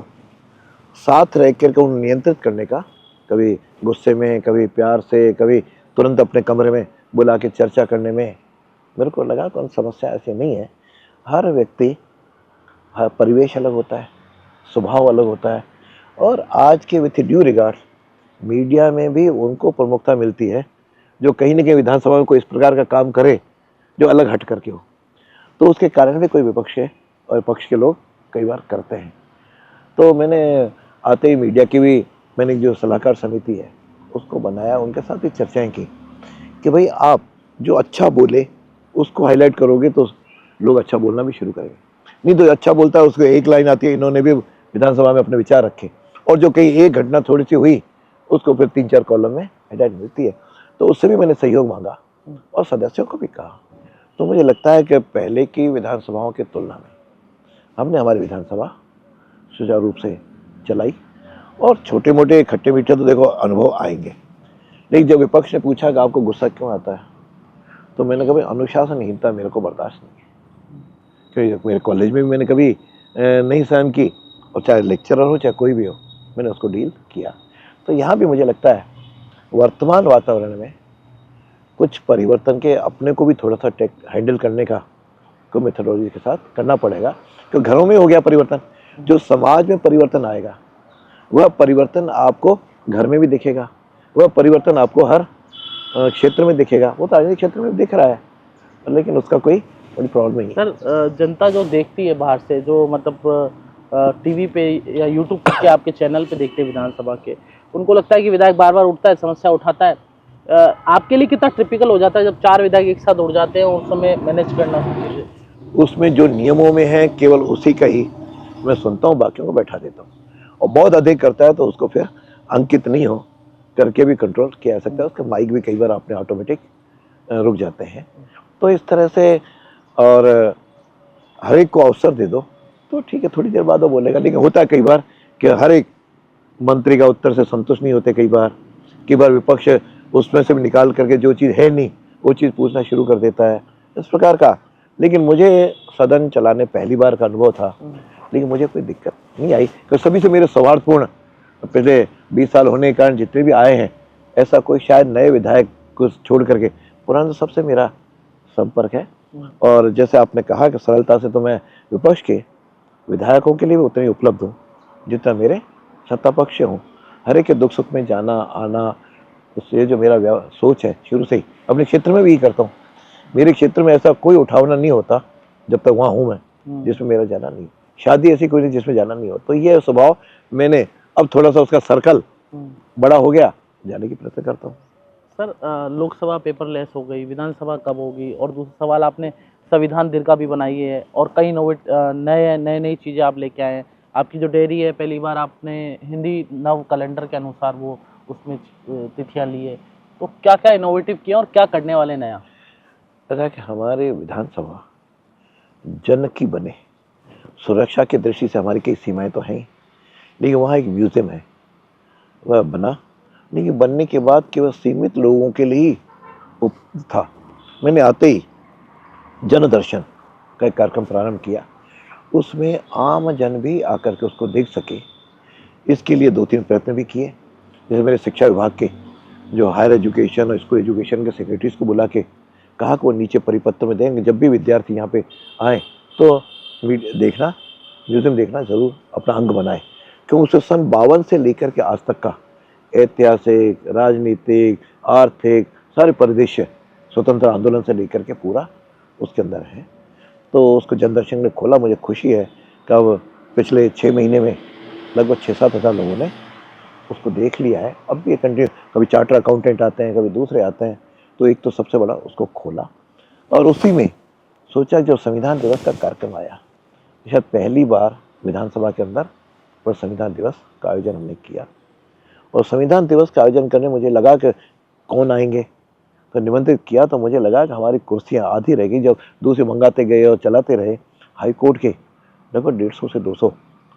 साथ रह कर उन्हें नियंत्रित करने का, कभी गुस्से में, कभी प्यार से, कभी तुरंत अपने कमरे में बुला के चर्चा करने में मेरे को लगा कौन समस्या ऐसी नहीं है। हर व्यक्ति, हर परिवेश अलग होता है, स्वभाव अलग होता है, और आज के विथ ड्यू रिगार्ड मीडिया में भी उनको प्रमुखता मिलती है जो कहीं न कहीं विधानसभा में कोई इस प्रकार का काम करे जो अलग हट करके हो, तो उसके कारण भी कोई विपक्ष है और पक्ष के लोग कई बार करते हैं। तो मैंने आते ही मीडिया की भी मैंने जो सलाहकार समिति है उसको बनाया, उनके साथ भी चर्चाएं की कि भाई आप जो अच्छा बोले उसको हाईलाइट करोगे तो लोग अच्छा बोलना भी शुरू करेंगे, नहीं तो अच्छा बोलता है उसको एक लाइन आती है, इन्होंने भी विधानसभा में अपने विचार रखे, और जो कहीं एक घटना थोड़ी सी हुई उसको फिर 3-4 कॉलम में हेडलाइन मिलती है। तो उससे भी मैंने सहयोग मांगा और सदस्यों को भी कहा। तो मुझे लगता है कि पहले की विधानसभाओं की तुलना में हमने हमारी विधानसभा सुचारू रूप से चलाई, और छोटे मोटे खट्टे मीठे तो देखो अनुभव आएंगे, लेकिन जब विपक्ष ने पूछा कि आपको गुस्सा क्यों आता है, तो मैंने कहा भाई अनुशासनहीनता मेरे को बर्दाश्त नहीं है, क्योंकि मेरे कॉलेज में भी मैंने कभी नहीं सहन की, और चाहे लेक्चरर हो चाहे कोई भी हो मैंने उसको डील किया। तो यहाँ भी मुझे लगता है वर्तमान वातावरण में कुछ परिवर्तन के अपने को भी थोड़ा सा हैंडल करने का को मेथोडोलॉजी के साथ करना पड़ेगा, क्योंकि घरों में हो गया परिवर्तन, जो समाज में परिवर्तन आएगा वह परिवर्तन आपको घर में भी दिखेगा, वह परिवर्तन आपको हर क्षेत्र में दिखेगा। वो तो राजनीतिक क्षेत्र में दिख रहा है, लेकिन उसका कोई बड़ी प्रॉब्लम नहीं है। सर जनता जो देखती है बाहर से, जो मतलब टीवी पे या यूट्यूब के आपके चैनल पे देखते हैं विधानसभा के, उनको लगता है कि विधायक बार बार उठता है, समस्या उठाता है। आपके लिए कितना टिपिकल हो जाता है जब 4 विधायक एक साथ उठ जाते हैं और उस समय मैनेज करना सब चीजें? उसमें जो नियमों में है केवल उसी का ही मैं सुनता हूँ, बाकियों को बैठा देता हूँ। और बहुत अधिक करता है तो उसको फिर अंकित नहीं हो करके भी कंट्रोल किया जा सकता है। उसके माइक भी कई बार अपने ऑटोमेटिक रुक जाते हैं। तो इस तरह से, और हर एक को अवसर दे दो तो ठीक है, थोड़ी देर बाद वो बोलेगा। लेकिन होता है कई बार कि हर एक मंत्री का उत्तर से संतुष्ट नहीं होते। कई बार विपक्ष उसमें से भी निकाल करके जो चीज़ है नहीं वो चीज़ पूछना शुरू कर देता है, इस प्रकार का। लेकिन मुझे सदन चलाने पहली बार का अनुभव था, लेकिन मुझे कोई दिक्कत नहीं आई, क्योंकि सभी से मेरे सौहार्दपूर्ण पिछले 20 साल होने के कारण जितने भी आए हैं, ऐसा कोई शायद नए विधायक को छोड़ करके पुराने सबसे मेरा संपर्क है। और जैसे आपने कहा कि सरलता से, तो मैं विपक्ष के विधायकों के लिए भी उतने ही उपलब्ध हूँ जितना मेरे सत्ता पक्ष से हूँ। हर एक के दुख सुख में जाना आना, उससे जो मेरा सोच है शुरू से ही, अपने क्षेत्र में भी यही करता हूँ। मेरे क्षेत्र में ऐसा कोई उठावना नहीं होता जब तक वहाँ हूँ मैं जिसमें मेरा जाना नहीं, शादी ऐसी कोई नहीं जिसमें जाना नहीं हो। तो ये स्वभाव मैंने, अब थोड़ा सा उसका सर्कल बड़ा हो गया, जाने की प्रयत्न करता हूँ। सर, लोकसभा पेपरलेस हो गई, विधानसभा कब होगी? और दूसरा सवाल, आपने संविधान दीर्घा भी बनाई है और कई नई चीज़ें आप लेके आए हैं। आपकी जो डेयरी है, पहली बार आपने हिंदी नव कैलेंडर के अनुसार वो उसमें तिथियां ली है। तो क्या क्या इनोवेटिव किया और क्या करने वाले नया? लगा कि हमारे विधानसभा जन की बने, सुरक्षा की दृष्टि से हमारी कई सीमाएं तो हैं, लेकिन वहाँ एक म्यूजियम है, वह बना। लेकिन बनने के बाद केवल सीमित लोगों के लिए ही था। मैंने आते ही जन दर्शन का एक कार्यक्रम प्रारंभ किया, उसमें आम जन भी आकर के उसको देख सके, इसके लिए 2-3 प्रयत्न भी किए। जैसे मेरे शिक्षा विभाग के जो हायर एजुकेशन और स्कूल एजुकेशन के सेक्रेटरीज को बुला के कहा कि वो नीचे परिपत्र में देंगे, जब भी विद्यार्थी यहाँ पे आए तो देखना, म्यूजियम देखना जरूर अपना अंग बनाए। क्यों, उसे सन 52 से लेकर के आज तक का ऐतिहासिक, राजनीतिक, आर्थिक सारे परिदृश्य स्वतंत्र आंदोलन से लेकर के पूरा उसके अंदर है। तो उसको जनदर्शन ने खोला, मुझे खुशी है कि अब पिछले 6 महीने में लगभग 6-7 हज़ार लोगों ने उसको देख लिया है। अब भी कंटिन्यू, कभी चार्टर अकाउंटेंट आते हैं, कभी दूसरे आते हैं, तो एक तो सबसे बड़ा उसको खोला। और उसी में सोचा जब संविधान दिवस का कार्यक्रम आया, शायद पहली बार विधानसभा के अंदर पर संविधान दिवस का आयोजन हमने किया। और संविधान दिवस का आयोजन करने मुझे लगा कि कौन आएंगे, तो निमंत्रित किया तो मुझे लगा कि हमारी कुर्सियां आधी रह गई। जब दूसरे मंगाते गए और चलाते रहे, हाई कोर्ट के लगभग 150 से 200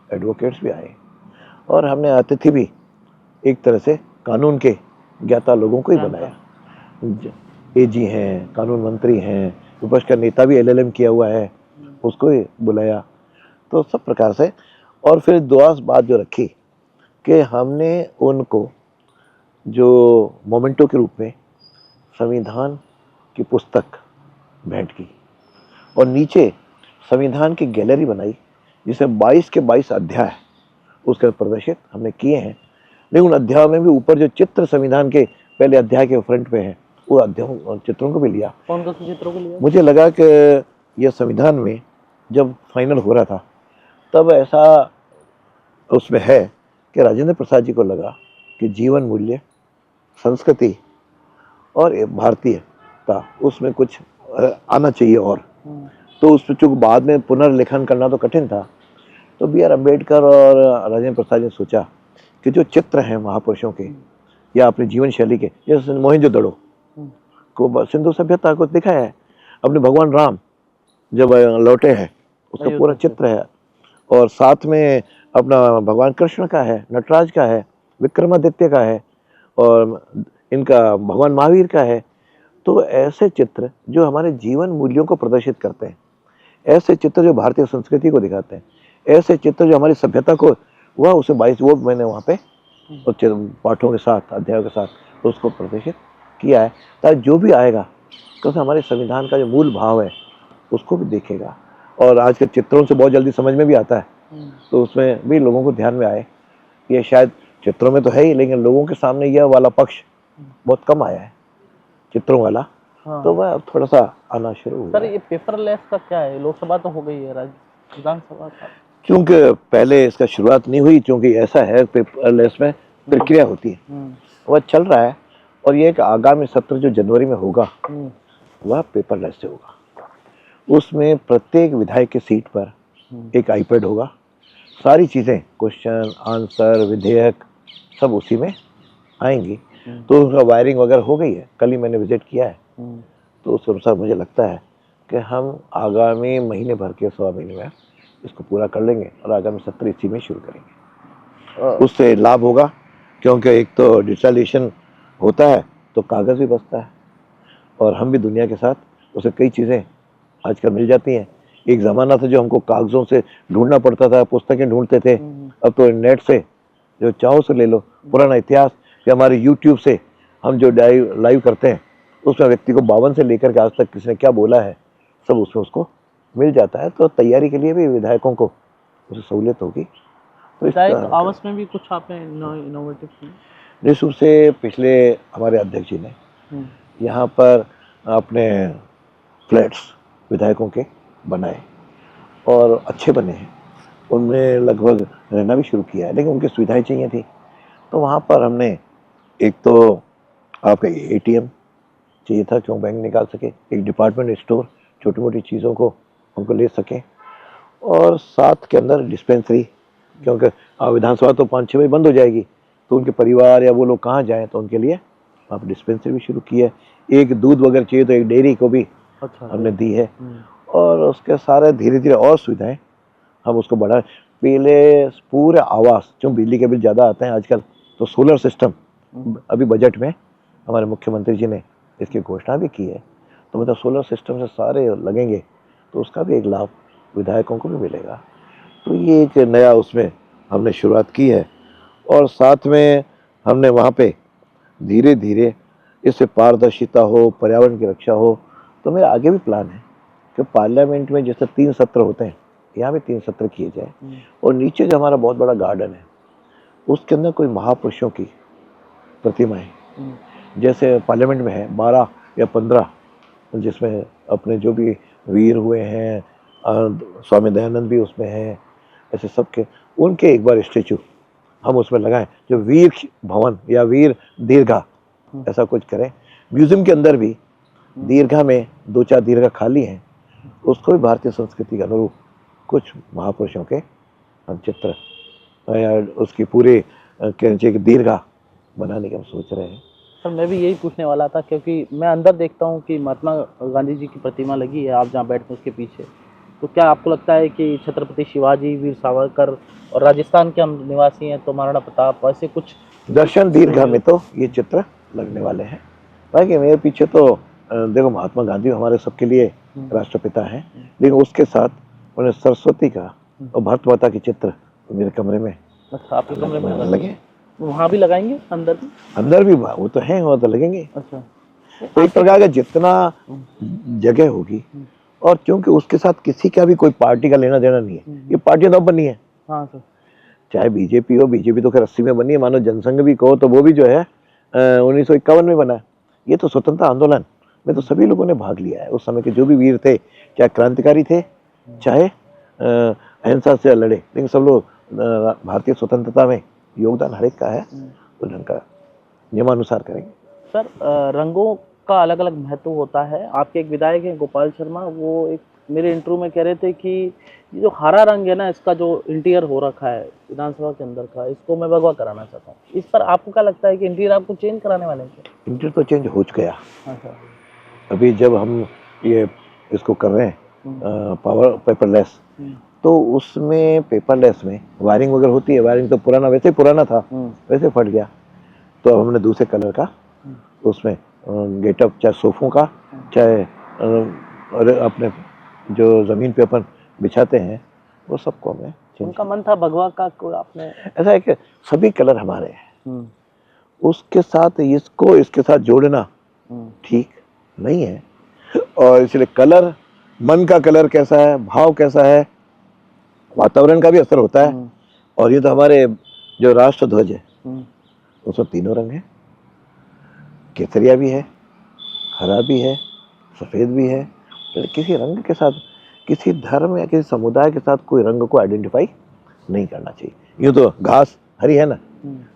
एडवोकेट्स भी आए, और हमने अतिथि भी एक तरह से कानून के ज्ञाता लोगों को ही बनाया। एजी हैं, कानून मंत्री हैं, विपक्ष का नेता भी LLM किया हुआ है, उसको ही बुलाया। तो सब प्रकार से, और फिर दुआ बात जो रखी कि हमने उनको जो मोमेंटो के रूप में संविधान की पुस्तक भेंट की, और नीचे संविधान की गैलरी बनाई जिसमें 22 के 22 अध्याय उसके प्रदर्शित हमने किए हैं। लेकिन उन अध्यायों में भी ऊपर जो चित्र संविधान के पहले अध्याय के फ्रंट पे हैं, वो अध्यायों और चित्रों को भी लिया। कौन कौन से चित्रों को लिया? मुझे लगा कि यह संविधान में जब फाइनल हो रहा था तब ऐसा उसमें है कि राजेंद्र प्रसाद जी को लगा कि जीवन मूल्य, संस्कृति और भारतीयता उसमें कुछ आना चाहिए। और तो उस पर चूंकि बाद में पुनर्लेखन करना तो कठिन था, तो BR अम्बेडकर और राजेंद्र प्रसाद ने सोचा कि जो चित्र हैं महापुरुषों के या अपनी जीवन शैली के, जैसे मोहनजोदड़ो को सिंधु सभ्यता को दिखाया है, अपने भगवान राम जब लौटे हैं उसका पूरा चित्र है, और साथ में अपना भगवान कृष्ण का है, नटराज का है, विक्रमादित्य का है, और इनका भगवान महावीर का है। तो ऐसे चित्र जो हमारे जीवन मूल्यों को प्रदर्शित करते हैं, ऐसे चित्र जो भारतीय संस्कृति को दिखाते हैं, ऐसे चित्र जो हमारी सभ्यता को, वह उसे 22 वो मैंने वहाँ पे पाठों के साथ, अध्यायों के साथ उसको प्रदर्शित किया है, ताकि जो भी आएगा क्योंकि हमारे संविधान का जो मूल भाव है उसको भी देखेगा। और आज के चित्रों से बहुत जल्दी समझ में भी आता है, तो उसमें भी लोगों को ध्यान में आए। ये शायद चित्रों में तो है ही, लेकिन लोगों के सामने यह वाला पक्ष बहुत कम आया है, चित्रों वाला। हाँ। तो वह अब थोड़ा सा आना शुरू हुआ। सर, ये पेपरलेस का क्या है? लोकसभा तो हो गई है, विधानसभा का? क्योंकि पहले इसका शुरुआत नहीं हुई, क्योंकि ऐसा है पेपरलेस में प्रक्रिया होती है वह चल रहा है। और ये एक आगामी सत्र जो जनवरी में होगा वह पेपरलेस से होगा। उसमें प्रत्येक विधायक के सीट पर एक आईपैड होगा, सारी चीज़ें, क्वेश्चन आंसर विधेयक सब उसी में आएंगी। तो उसका वायरिंग वगैरह हो गई है, कल ही मैंने विजिट किया है। तो उस अनुसार मुझे लगता है कि हम आगामी महीने भर के 1.25 महीने में इसको पूरा कर लेंगे और आगामी सत्र इसी में शुरू करेंगे। उससे लाभ होगा क्योंकि एक तो डिजिटलाइजेशन होता है तो कागज़ भी बचता है और हम भी दुनिया के साथ उसे कई चीज़ें आजकल मिल जाती हैं। एक ज़माना था जो हमको कागज़ों से ढूंढना पड़ता था, पुस्तकें ढूंढते थे, अब तो नेट से जो चाहो से ले लो। पुराना इतिहास या हमारे यूट्यूब से हम जो लाइव करते हैं उसमें व्यक्ति को 52 से लेकर के आज तक किसने क्या बोला है सब उसमें उसको मिल जाता है। तो तैयारी के लिए भी विधायकों को उसे सहूलियत होगी। तो विधायक आवास में भी कुछ आपने इनोवेटिव किया? निश्चित रूप से पिछले हमारे अध्यक्ष जी ने यहाँ पर अपने फ्लैट्स विधायकों के बनाए और अच्छे बने हैं। उनमें लगभग रहना भी शुरू किया है, लेकिन उनकी सुविधाएं चाहिए थी। तो वहाँ पर हमने एक तो आपका ATM चाहिए था क्यों बैंक निकाल सके, एक डिपार्टमेंट स्टोर छोटी मोटी चीज़ों को उनको ले सकें, और साथ के अंदर डिस्पेंसरी, क्योंकि विधानसभा तो 5-6 बजे बंद हो जाएगी तो उनके परिवार या वो लोग कहाँ जाएं, तो उनके लिए आप डिस्पेंसरी भी शुरू की है। एक दूध वगैरह चाहिए तो एक डेयरी को भी हमने दी है। और उसके सारे धीरे धीरे और सुविधाएं हम उसको बढ़ाएं। पहले पूरे आवास, जो बिजली के बिल ज़्यादा आते हैं आजकल, तो सोलर सिस्टम अभी बजट में हमारे मुख्यमंत्री जी ने इसकी घोषणा भी की है। तो मतलब सोलर सिस्टम से सारे लगेंगे तो उसका भी एक लाभ विधायकों को भी मिलेगा। तो ये एक नया उसमें हमने शुरुआत की है। और साथ में हमने वहाँ पे धीरे धीरे इससे पारदर्शिता हो, पर्यावरण की रक्षा हो। तो मेरा आगे भी प्लान है कि पार्लियामेंट में जैसे 3 सत्र होते हैं, यहाँ भी 3 सत्र किए जाए। और नीचे जो हमारा बहुत बड़ा गार्डन है उसके अंदर कोई महापुरुषों की प्रतिमाएं, जैसे पार्लियामेंट में है 12 या 15, जिसमें अपने जो भी वीर हुए हैं, स्वामी दयानंद भी उसमें हैं, ऐसे सबके उनके एक बार स्टेचू हम उसमें लगाएं, जो वीर भवन या वीर दीर्घा ऐसा कुछ करें। म्यूजियम के अंदर भी दीर्घा में 2-4 दीर्घा खाली हैं, उसको भी भारतीय संस्कृति के अनुरूप कुछ महापुरुषों के हम चित्र या उसकी पूरे दीर्घा बनाने का हम सोच रहे हैं। सर मैं भी यही पूछने वाला था, क्योंकि मैं अंदर देखता हूँ कि महात्मा गांधी जी की प्रतिमा लगी है, आप जहाँ बैठते हैं उसके पीछे। तो क्या आपको लगता है कि छत्रपति शिवाजी, वीर सावरकर, और राजस्थान के हम निवासी हैं तो महाराणा प्रताप, ऐसे कुछ दर्शन दीर्घा में तो ये चित्र लगने वाले हैं। बाकी मेरे पीछे तो देखो महात्मा गांधी हमारे सबके लिए राष्ट्रपिता हैं, लेकिन उसके साथ उन्हें सरस्वती का और भारत माता के चित्र मेरे कमरे में, अच्छा आपके कमरे में लगे। वहाँ भी लगाएंगे? अंदर भी वो तो हैं, वो तो लगेंगे। अच्छा, तो एक प्रकार का जितना जगह होगी, और क्योंकि उसके साथ किसी का भी कोई पार्टी का लेना देना नहीं है, ये पार्टियां तो बनी है। हाँ सर, चाहे बीजेपी हो, बीजेपी तो खैर 80 में बनी है, मानो जनसंघ भी कहो तो वो भी जो है 1951 में बना है। ये तो स्वतंत्रता आंदोलन में तो सभी लोगों ने भाग लिया है। उस समय के जो भी वीर थे, चाहे क्रांतिकारी थे, चाहे अहिंसा से लड़े, लेकिन सब लोग भारतीय स्वतंत्रता में योगदान हर एक का है, तो ढंग का नियमानुसार करेंगे। सर रंगों का अलग अलग महत्व होता है। आपके एक विधायक हैं गोपाल शर्मा, वो एक मेरे इंटरव्यू में कह रहे थे कि ये जो हरा रंग है ना, इसका जो इंटीरियर हो रखा है विधानसभा के अंदर का, इसको मैं भगवा कराना चाहता हूँ। इस पर आपको क्या लगता है कि इंटीरियर आपको चेंज कराने वाले हैं? इंटीरियर तो चेंज हो गया। अच्छा, अभी जब हम ये इसको कर रहे हैं पावर पेपरलेस, तो उसमें पेपरलेस में वायरिंग वगैरह होती है। वायरिंग तो पुराना, वैसे ही पुराना था, वैसे फट गया। तो अब हमने दूसरे कलर का उसमें गेटअप, चाहे सोफों का, चाहे और अपने जो ज़मीन पे अपन बिछाते हैं वो सबको हमने। उनका मन था भगवा का, कोई आपने ऐसा है कि सभी कलर हमारे हैं, उसके साथ इसको इसके साथ जोड़ना ठीक नहीं है। और इसलिए कलर, मन का कलर कैसा है, भाव कैसा है, वातावरण का भी असर होता है। और ये तो हमारे जो राष्ट्र ध्वज है उसमें 3 रंग हैं, केसरिया भी है, हरा भी है, सफ़ेद भी है। तो किसी रंग के साथ, किसी धर्म या किसी समुदाय के साथ कोई रंग को आइडेंटिफाई नहीं करना चाहिए। यूँ तो घास हरी है ना,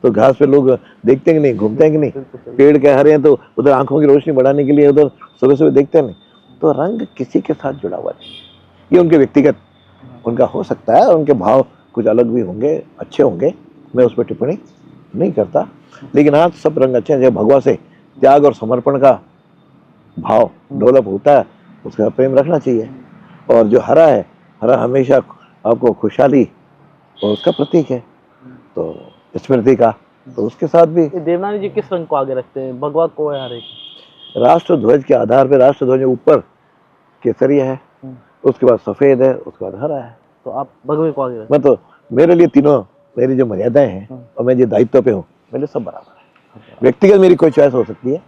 तो घास पे लोग देखते हैं कि नहीं, घूमते हैं कि नहीं, पेड़ के हरे हैं तो उधर आंखों की रोशनी बढ़ाने के लिए उधर सुबह सुबह देखते हैं नहीं। तो रंग किसी के साथ जुड़ा हुआ नहीं, ये उनके व्यक्तिगत उनका हो सकता है, उनके भाव कुछ अलग भी होंगे, अच्छे होंगे, मैं उस पर टिप्पणी नहीं करता। लेकिन हाँ, सब रंग अच्छे हैं। जब भगवा से त्याग और समर्पण का भाव डेवलप होता है, उसका प्रेम रखना चाहिए। और जो हरा है, हरा हमेशा आपको खुशहाली और उसका प्रतीक है, तो स्मृति का, तो उसके साथ भी देवनानी जी किस रंग को आगे रखते हैं, भगवा को या हरे को? राष्ट्र ध्वज के आधार पर राष्ट्र ध्वज ऊपर केसरिया है, उसके बाद सफेद है, उसके बाद हरा है, तो आप भगवे को आगे रखते मैं तो मेरे लिए तीनों, मेरी जो मर्यादाएं हैं और मैं जो दायित्व पे हूँ, मेरे लिए सब बराबर है। व्यक्तिगत मेरी कोई चॉइस हो सकती है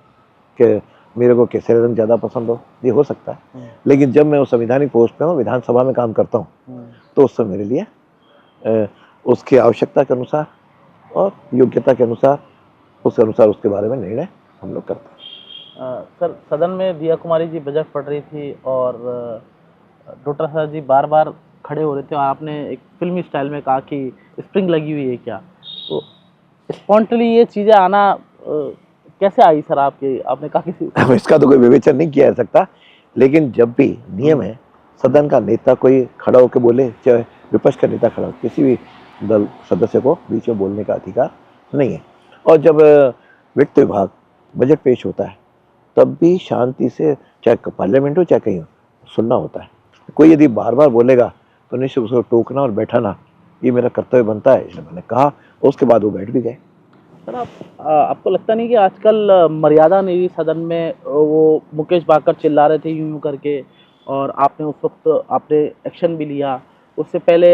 कि मेरे को केसरी रंग ज़्यादा पसंद हो, ये हो सकता है। लेकिन जब मैं उस संवैधानिक पोस्ट पे हूँ, विधानसभा में काम करता हूँ, तो उस समय मेरे लिए उसकी आवश्यकता के अनुसार और योग्यता के अनुसार, उसके अनुसार उसके बारे में निर्णय हम लोग करते हैं। सर, सदन में दिया कुमारी जी बजट पढ़ रही थी और डॉक्टर साहब जी बार बार खड़े हो रहे थे और आपने एक फिल्मी स्टाइल में कहा कि स्प्रिंग लगी हुई है क्या? तो स्पॉन्टली ये चीज़ें आना कैसे आई सर आपके? आपने कहा कि अब इसका तो कोई विवेचन नहीं किया जा सकता, लेकिन जब भी नियम है, सदन का नेता कोई खड़ा होकर बोले, चाहे विपक्ष का नेता खड़ा हो, किसी भी दल सदस्य को बीच में बोलने का अधिकार नहीं है। और जब वित्त विभाग बजट पेश होता है, तब भी शांति से, चाहे पार्लियामेंट हो चाहे कहीं हो, सुनना होता है। कोई यदि बार बार बोलेगा तो निश्चित उसको टोकना और बैठाना ये मेरा कर्तव्य बनता है, इसलिए मैंने कहा। उसके बाद वो बैठ भी गए। सर, आपको लगता नहीं कि आजकल मर्यादा नहीं रही सदन में? वो मुकेश बाकर चिल्ला रहे थे यूं यूं करके और आपने उस वक्त आपने एक्शन भी लिया। उससे पहले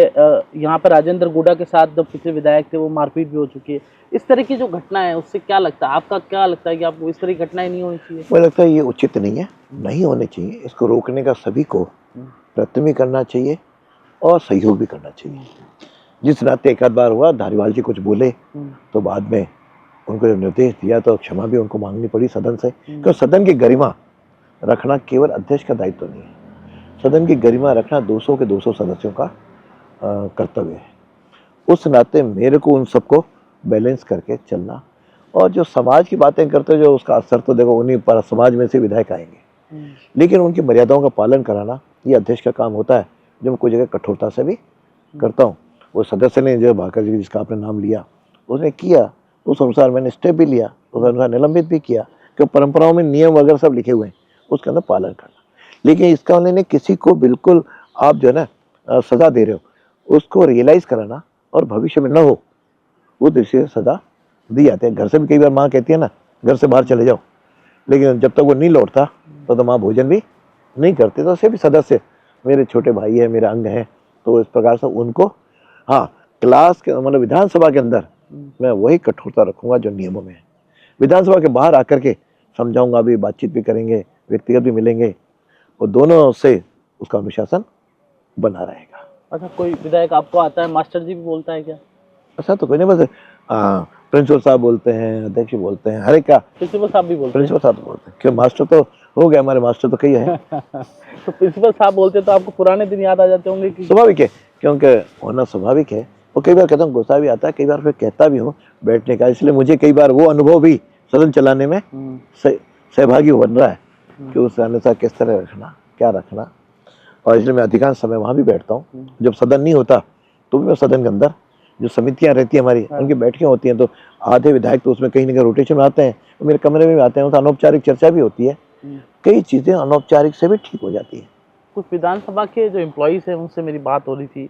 यहाँ पर राजेंद्र गुडा के साथ जो पिछले विधायक थे वो मारपीट भी हो चुकी है। इस तरह की जो घटना है उससे क्या लगता है, आपका क्या लगता है कि आपको इस तरह की घटनाएं नहीं होनी चाहिए? मुझे लगता है ये उचित नहीं है, नहीं होने चाहिए। इसको रोकने का सभी को प्रयत्न भी करना चाहिए और सहयोग भी करना चाहिए। जिस नाते एक आध बार हुआ, धारीवाल जी कुछ बोले तो बाद में उनको जब निर्देश दिया तो क्षमा भी उनको मांगनी पड़ी सदन से, क्योंकि सदन की गरिमा रखना केवल अध्यक्ष का दायित्व नहीं है। सदन की गरिमा रखना 200 के 200 सदस्यों का कर्तव्य है। उस नाते मेरे को उन सबको बैलेंस करके चलना, और जो समाज की बातें करते जो उसका असर तो देखो उन्हीं पर समाज में से विधायक आएंगे, लेकिन उनकी मर्यादाओं का पालन कराना ये अध्यक्ष का काम होता है, जो मैं कुछ जगह कठोरता से भी करता हूँ। वो सदस्य ने जो भाकर जी जिसका आपने नाम लिया, उसने किया, उस अनुसार मैंने स्टेप भी लिया, उस अनुसार निलंबित भी किया, क्योंकि परंपराओं में नियम वगैरह सब लिखे हुए हैं, उसके अंदर पालन करना। लेकिन इसका उन्होंने किसी को बिल्कुल आप जो है ना सजा दे रहे हो, उसको रियलाइज कराना और भविष्य में न हो, वो दृष्टि से सजा दी जाती है। घर से भी कई बार माँ कहती है ना, घर से बाहर चले जाओ, लेकिन जब तक वो नहीं लौटता तो माँ भोजन भी नहीं करती। तो ऐसे भी सदस्य मेरे छोटे भाई है, मेरे अंग हैं, तो इस प्रकार से उनको, हाँ, क्लास के मतलब विधानसभा के अंदर मैं वही कठोरता रखूंगा जो नियमों में है। विधानसभा के बाहर आकर के समझाऊंगा भी, बातचीत भी करेंगे, व्यक्तिगत भी मिलेंगे, और दोनों से उसका अनुशासन बना रहेगा। अच्छा, कोई विधायक आपको आता है मास्टर जी भी बोलता है क्या? ऐसा तो कोई नहीं, बस प्रिंसिपल साहब बोलते हैं, अध्यक्ष बोलते हैं, हर एक का प्रिंसिपल साहब भी बोलते हैं? प्रिंसिपल साहब बोलते हैं, क्यों मास्टर तो हो गए, हमारे मास्टर तो कई है। तो प्रिंसिपल साहब बोलते तो आपको पुराने दिन याद आ जाते होंगे कि? स्वाभाविक है, क्योंकि होना स्वाभाविक है। और कई बार कहता हूँ गुस्सा भी आता है, कई बार फिर कहता भी हूँ बैठने का, इसलिए मुझे कई बार वो अनुभव भी सदन चलाने में सहभागी बन रहा है कि उस अनुसार किस तरह रखना, क्या रखना। और इसलिए मैं अधिकांश समय वहाँ भी बैठता हूँ। जब सदन नहीं होता तो भी मैं सदन के अंदर जो समितियाँ रहती हैं हमारी, उनकी बैठकें होती हैं, तो आधे विधायक तो उसमें कहीं ना कहीं रोटेशन में आते हैं, तो मेरे कमरे में भी आते हैं, तो अनौपचारिक चर्चा भी होती है। कई चीज़ें अनौपचारिक से भी ठीक हो जाती है। कुछ विधानसभा के जो एम्प्लॉइज हैं उनसे मेरी बात हो रही थी,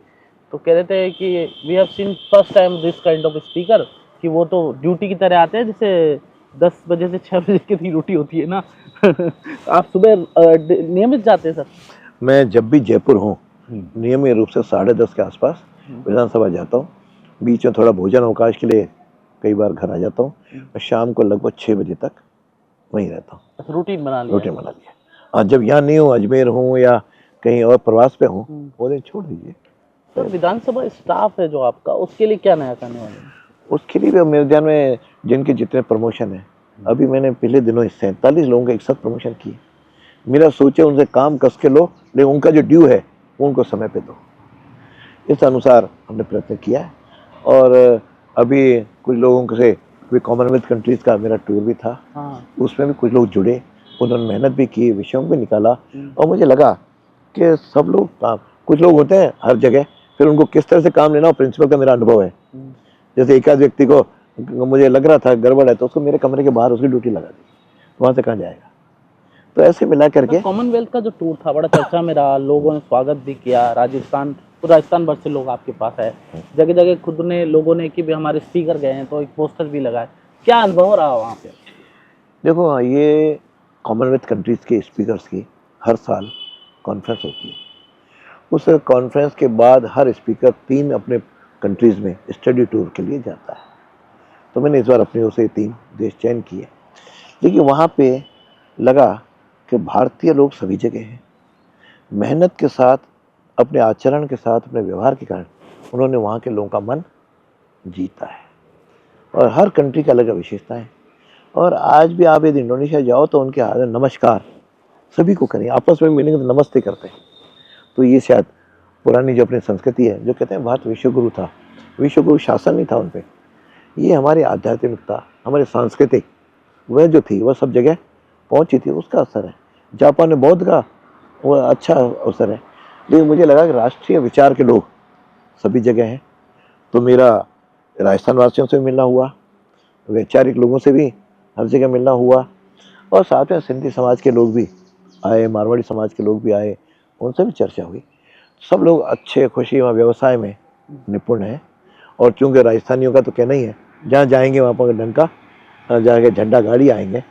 तो कह रहे थे कि we have seen first time this kind of speaker, कि वो तो ड्यूटी की तरह आते हैं, जैसे 10 बजे से 6 बजे की ड्यूटी होती है ना। आप सुबह नियमित जाते हैं सर? मैं जब भी जयपुर हूँ नियमित रूप से 10:30 के आसपास विधानसभा जाता हूँ। बीच में थोड़ा भोजन अवकाश के लिए कई बार घर आ जाता हूँ, और शाम को लगभग 6 बजे तक वहीं रहता हूँ। रूटीन बना लिया? हाँ, जब यहाँ नहीं हूँ, अजमेर हूँ या कहीं और प्रवास पे हूँ, वो दिन छोड़ दीजिए। तो विधानसभा स्टाफ है जो आपका, उसके लिए क्या नया करने वाले हैं? उसके लिए भी मेरे ध्यान में जिनके जितने प्रमोशन है, अभी मैंने पिछले दिनों 47 लोगों का एक साथ प्रमोशन किए। मेरा सोचे उनसे काम कस के लो, लेकिन उनका जो ड्यू है वो उनको समय पे दो। इस अनुसार हमने प्रयत्न किया है। और अभी कुछ लोगों से भी कॉमनवेल्थ कंट्रीज का मेरा टूर भी था, हाँ। उसमें भी कुछ लोग जुड़े, उन्होंने मेहनत भी की, विषयों को भी निकाला, और मुझे लगा कि सब लोग काम, कुछ लोग होते हैं हर जगह, फिर उनको किस तरह से काम लेना, प्रिंसिपल का मेरा अनुभव है। जैसे एक आध व्यक्ति को मुझे लग रहा था गड़बड़ है, तो उसको मेरे कमरे के बाहर उसकी ड्यूटी लगा दी, वहां से कहाँ जाएगा। तो ऐसे मिला करके कॉमनवेल्थ का जो टूर था बड़ा चर्चा में रहा, लोगों ने स्वागत भी किया, राजस्थान भर से लोग आपके पास आए, जगह जगह खुद ने लोगों ने कि भी हमारे स्पीकर गए हैं, तो एक पोस्टर भी लगाए। क्या अनुभव रहा वहाँ पे? देखो, ये कॉमनवेल्थ कंट्रीज के स्पीकर्स की हर साल कॉन्फ्रेंस होती है। उस कॉन्फ्रेंस के बाद हर स्पीकर 3 अपने कंट्रीज में स्टडी टूर के लिए जाता है। तो मैंने इस बार अपने उसे 3 देश चयन किए। लेकिन वहाँ पे लगा कि भारतीय लोग सभी जगह हैं, मेहनत के साथ, अपने आचरण के साथ, अपने व्यवहार के कारण उन्होंने वहाँ के लोगों का मन जीता है। और हर कंट्री की अलग विशेषताएं हैं। और आज भी आप यदि इंडोनेशिया जाओ तो उनके हाथ में नमस्कार सभी को करें, आपस में मिलेंगे तो नमस्ते करते हैं। तो ये शायद पुरानी जो अपनी संस्कृति है, जो कहते हैं भारत विश्वगुरु था, विश्वगुरु शासन नहीं था उन पर, ये हमारी आध्यात्मिकता, हमारी सांस्कृतिक वह जो थी वह सब जगह पहुंची थी, उसका असर है। जापान में बौद्ध का वो अच्छा अवसर है। लेकिन मुझे लगा कि राष्ट्रीय विचार के लोग सभी जगह हैं। तो मेरा राजस्थान वासियों से मिलना हुआ, वैचारिक लोगों से भी हर जगह मिलना हुआ, और साथ में सिंधी समाज के लोग भी आए, मारवाड़ी समाज के लोग भी आए, उनसे भी चर्चा हुई। सब लोग अच्छे खुशी व व्यवसाय में निपुण हैं। और चूंकि राजस्थानियों का तो कहना ही है, जहाँ जाएंगे वहाँ पर डंका जाके झंडा गाड़ी आएंगे।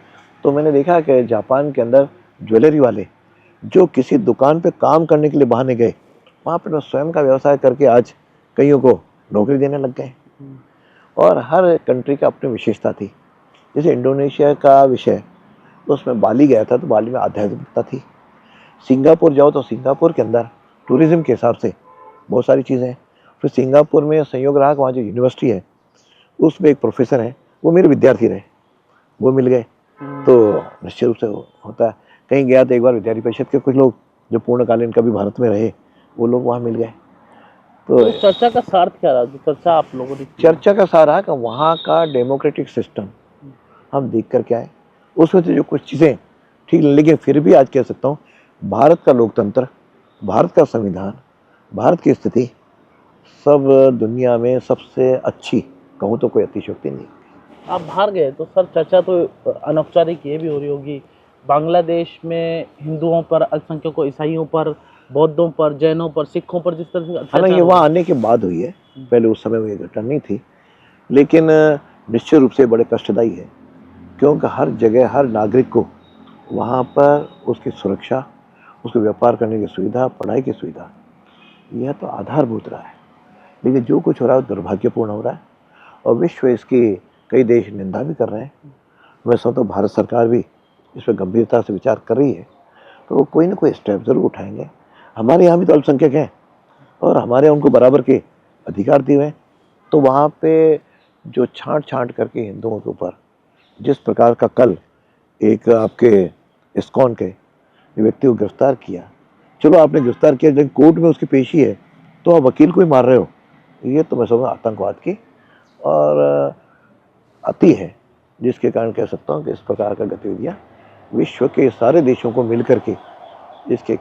तो मैंने देखा कि जापान के अंदर ज्वेलरी वाले जो किसी दुकान पे काम करने के लिए बहाने गए, वहाँ पर स्वयं का व्यवसाय करके आज कईयों को नौकरी देने लग गए। और हर कंट्री का अपनी विशेषता थी। जैसे इंडोनेशिया का विषय, तो उसमें बाली गया था, तो बाली में आध्यात्मिकता थी। सिंगापुर जाओ तो सिंगापुर के अंदर टूरिज्म के हिसाब से बहुत सारी चीज़ें हैं। फिर सिंगापुर में संयोग रहा कि वहाँ जो यूनिवर्सिटी है उसमें एक प्रोफेसर हैं, वो मेरे विद्यार्थी रहे, वो मिल गए। तो निश्चित रूप से होता है। कहीं गया तो एक बार विद्यार्थी परिषद के कुछ लोग जो पूर्णकालीन कभी भारत में रहे, वो लोग वहाँ मिल गए। तो चर्चा का सार क्या रहा, जो चर्चा आप लोगों ने? चर्चा का सार है कि वहाँ का डेमोक्रेटिक सिस्टम हम देख कर के आए, उसमें से जो कुछ चीज़ें ठीक, लेकिन फिर भी आज कह सकता हूँ भारत का लोकतंत्र, भारत का संविधान, भारत की स्थिति सब दुनिया में सबसे अच्छी कहूँ तो कोई अतिशयोक्ति नहीं। आप बाहर गए तो सर चर्चा तो अनौपचारिक ये भी हो रही होगी, बांग्लादेश में हिंदुओं पर, अल्पसंख्यकों, ईसाइयों पर, बौद्धों पर, जैनों पर, सिखों पर जिस तरह से हालांकि ये वहाँ आने के बाद हुई है, पहले उस समय वो ये घटना नहीं थी। लेकिन निश्चित रूप से बड़े कष्टदायी है, क्योंकि हर जगह हर नागरिक को वहाँ पर उसकी सुरक्षा, उसको व्यापार करने की सुविधा, पढ़ाई की सुविधा, यह तो आधारभूत रहा है। लेकिन जो कुछ हो रहा है दुर्भाग्यपूर्ण हो रहा है, और विश्व इसकी कई देश निंदा भी कर रहे हैं। मैं समझता हूँ भारत सरकार भी इस पर गंभीरता से विचार कर रही है, तो वो कोई ना कोई स्टेप ज़रूर उठाएंगे। हमारे यहाँ भी तो अल्पसंख्यक हैं और हमारे उनको बराबर के अधिकार दिए हुए हैं। तो वहाँ पे जो छांट छांट करके हिंदुओं के ऊपर जिस प्रकार का कल एक आपके इस्कॉन के व्यक्ति को गिरफ्तार किया, चलो आपने गिरफ्तार किया, लेकिन कोर्ट में उसकी पेशी है तो आप वकील को ही मार रहे हो, ये तो मैं समझ आतंकवाद की और अति है, जिसके कारण कह सकता हूँ कि इस प्रकार का गतिविधियाँ विश्व के सारे देशों को मिल करके इसके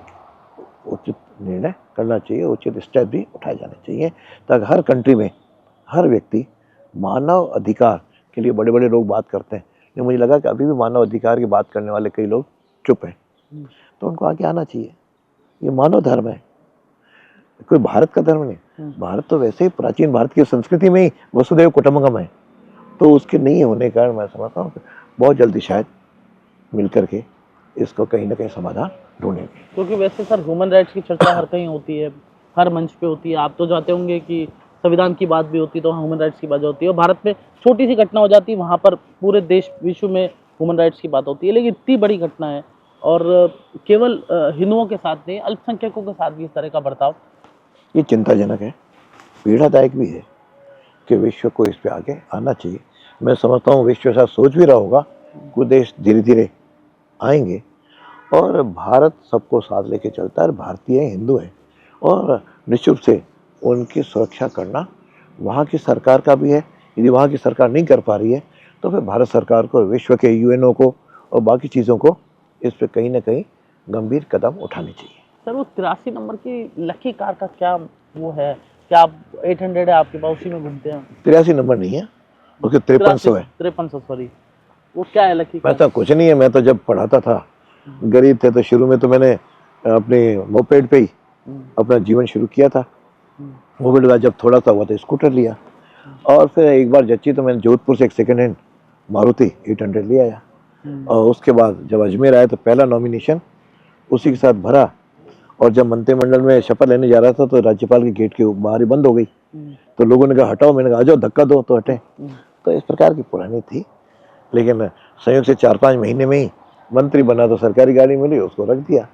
उचित निर्णय करना चाहिए, उचित स्टेप भी उठाए जाने चाहिए, ताकि हर कंट्री में हर व्यक्ति मानव अधिकार के लिए, बड़े बड़े लोग बात करते हैं, लेकिन मुझे लगा कि अभी भी मानव अधिकार की बात करने वाले कई लोग चुप हैं, तो उनको आगे आना चाहिए। ये मानव धर्म है, कोई भारत का धर्म नहीं। भारत तो वैसे ही प्राचीन भारत की संस्कृति में ही वसुधैव कुटुंबकम है, तो उसके नहीं होने का मैं समझता हूँ बहुत जल्दी शायद मिल करके इसको कहीं ना कहीं समाधान ढूंढेंगे। क्योंकि वैसे सर ह्यूमन राइट्स की चर्चा हर कहीं होती है, हर मंच पे होती है। आप तो जानते होंगे कि संविधान की बात भी होती है तो ह्यूमन राइट्स की बात होती है, और भारत में छोटी सी घटना हो जाती है, वहाँ पर पूरे देश विश्व में ह्यूमन राइट्स की बात होती है। लेकिन इतनी बड़ी घटना है, और केवल हिंदुओं के साथ नहीं, अल्पसंख्यकों के साथ भी इस तरह का बर्ताव, ये चिंताजनक है, पीड़ादायक भी है कि विश्व को इस पे आगे आना चाहिए। मैं समझता हूँ विश्व के साथ सोच भी रहा होगा, कुछ देश धीरे धीरे आएंगे, और भारत सबको साथ लेके चलता है, भारतीय हिंदू हैं, और निश्चित रूप से उनकी सुरक्षा करना वहाँ की सरकार का भी है, यदि वहाँ की सरकार नहीं कर पा रही है तो फिर भारत सरकार को, विश्व के यूएनओ को और बाकी चीज़ों को इस पर कहीं ना कहीं गंभीर कदम उठाने चाहिए। सर वो 83 नंबर की लकी कार का क्या वो है, क्या आप 800 है आपके पास, उसी में घूमते हैं? 83 नंबर नहीं है, उसके 5300 है। 5300, सॉरी। वो क्या है लकी कार? वैसा कुछ नहीं है। मैं तो जब पढ़ाता था, गरीब थे, तो शुरू में तो मैंने अपने मोपेड पे ही अपना जीवन शुरू किया था। मोपेड के बाद जब थोड़ा सा हुआ तो स्कूटर लिया, और फिर एक बार जच्ची तो मैंने जोधपुर से एक सेकंड हैंड मारुति 800 ले आया। और उसके बाद जब अजमेर आया तो पहला नॉमिनेशन उसी के साथ भरा, और जब मंत्रिमंडल में शपथ लेने जा रहा था तो राज्यपाल के गेट के बाहर ही बंद हो गई। तो लोगों ने कहा हटाओ, मैंने कहा आ जाओ, धक्का दो, तो हटे। तो इस प्रकार की पुरानी थी, लेकिन संयोग से 4-5 महीने में ही मंत्री बना तो सरकारी गाड़ी मिली, उसको रख दिया।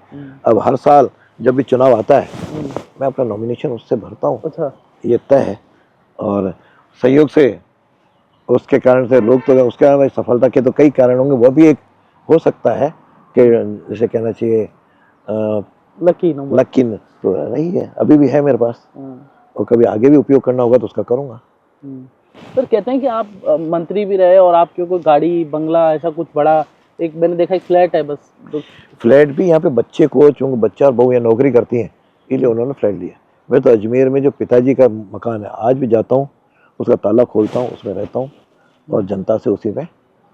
अब हर साल जब भी चुनाव आता है मैं अपना नॉमिनेशन उससे भरता हूँ। अच्छा। ये तय है, और संयोग से उसके कारण से लोग तो उसके अलावा सफलता के तो कई कारण होंगे, वह भी एक हो सकता है कि जैसे कहना चाहिए लकी नंबर। लकी तो रही है, अभी भी है मेरे पास, और कभी आगे भी उपयोग करना होगा तो उसका करूँगा। सर कहते हैं कि आप मंत्री भी रहे और आपके कोई गाड़ी बंगला ऐसा कुछ बड़ा, एक मैंने देखा एक फ्लैट है बस। फ्लैट भी यहाँ पे बच्चे को, चूँकि बच्चा और बहू यहाँ नौकरी करती हैं, इसलिए उन्होंने फ्लैट लिया। मैं तो अजमेर में जो पिताजी का मकान है आज भी जाता हूँ, उसका ताला खोलता हूँ, उसमें रहता हूँ और जनता से उसी में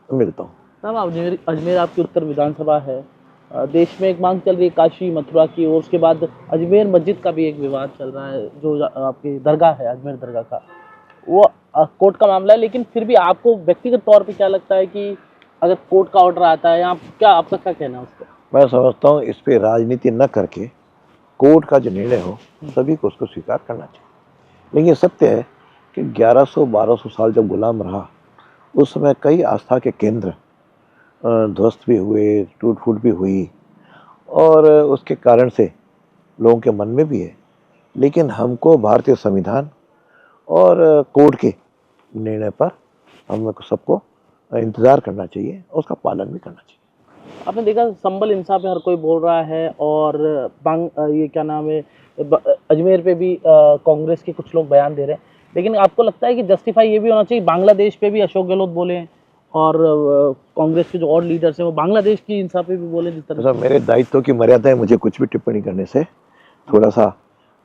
मिलता हूँ। साहब अजमेर आपकी उत्तर विधानसभा है, देश में एक मांग चल रही है काशी मथुरा की, और उसके बाद अजमेर मस्जिद का भी एक विवाद चल रहा है, जो आपकी दरगाह है अजमेर दरगाह का, वो कोर्ट का मामला है। लेकिन फिर भी आपको व्यक्तिगत तौर पे क्या लगता है कि अगर कोर्ट का ऑर्डर आता है, आप क्या, आपका क्या कहना है उस पर? मैं समझता हूँ इस पे राजनीति न करके कोर्ट का जो निर्णय हो सभी को उसको स्वीकार करना चाहिए। लेकिन सत्य है कि 1100-1200 साल जब गुलाम रहा, उस समय कई आस्था के केंद्र ध्वस्त भी हुए, टूट फूट भी हुई, और उसके कारण से लोगों के मन में भी है। लेकिन हमको भारतीय संविधान और कोर्ट के निर्णय पर हम सबको इंतज़ार करना चाहिए और उसका पालन भी करना चाहिए। आपने देखा संबल इंसा पे हर कोई बोल रहा है, और ये क्या नाम है, अजमेर पे भी कांग्रेस के कुछ लोग बयान दे रहे हैं। लेकिन आपको लगता है कि जस्टिफाई ये भी होना चाहिए, बांग्लादेश पे भी अशोक गहलोत बोले हैं, और कांग्रेस के जो और लीडर्स हैं वो बांग्लादेश की हिंसा पे भी बोले, जिस तरह मेरे दायित्व की मर्यादा है, मुझे कुछ भी टिप्पणी करने से थोड़ा सा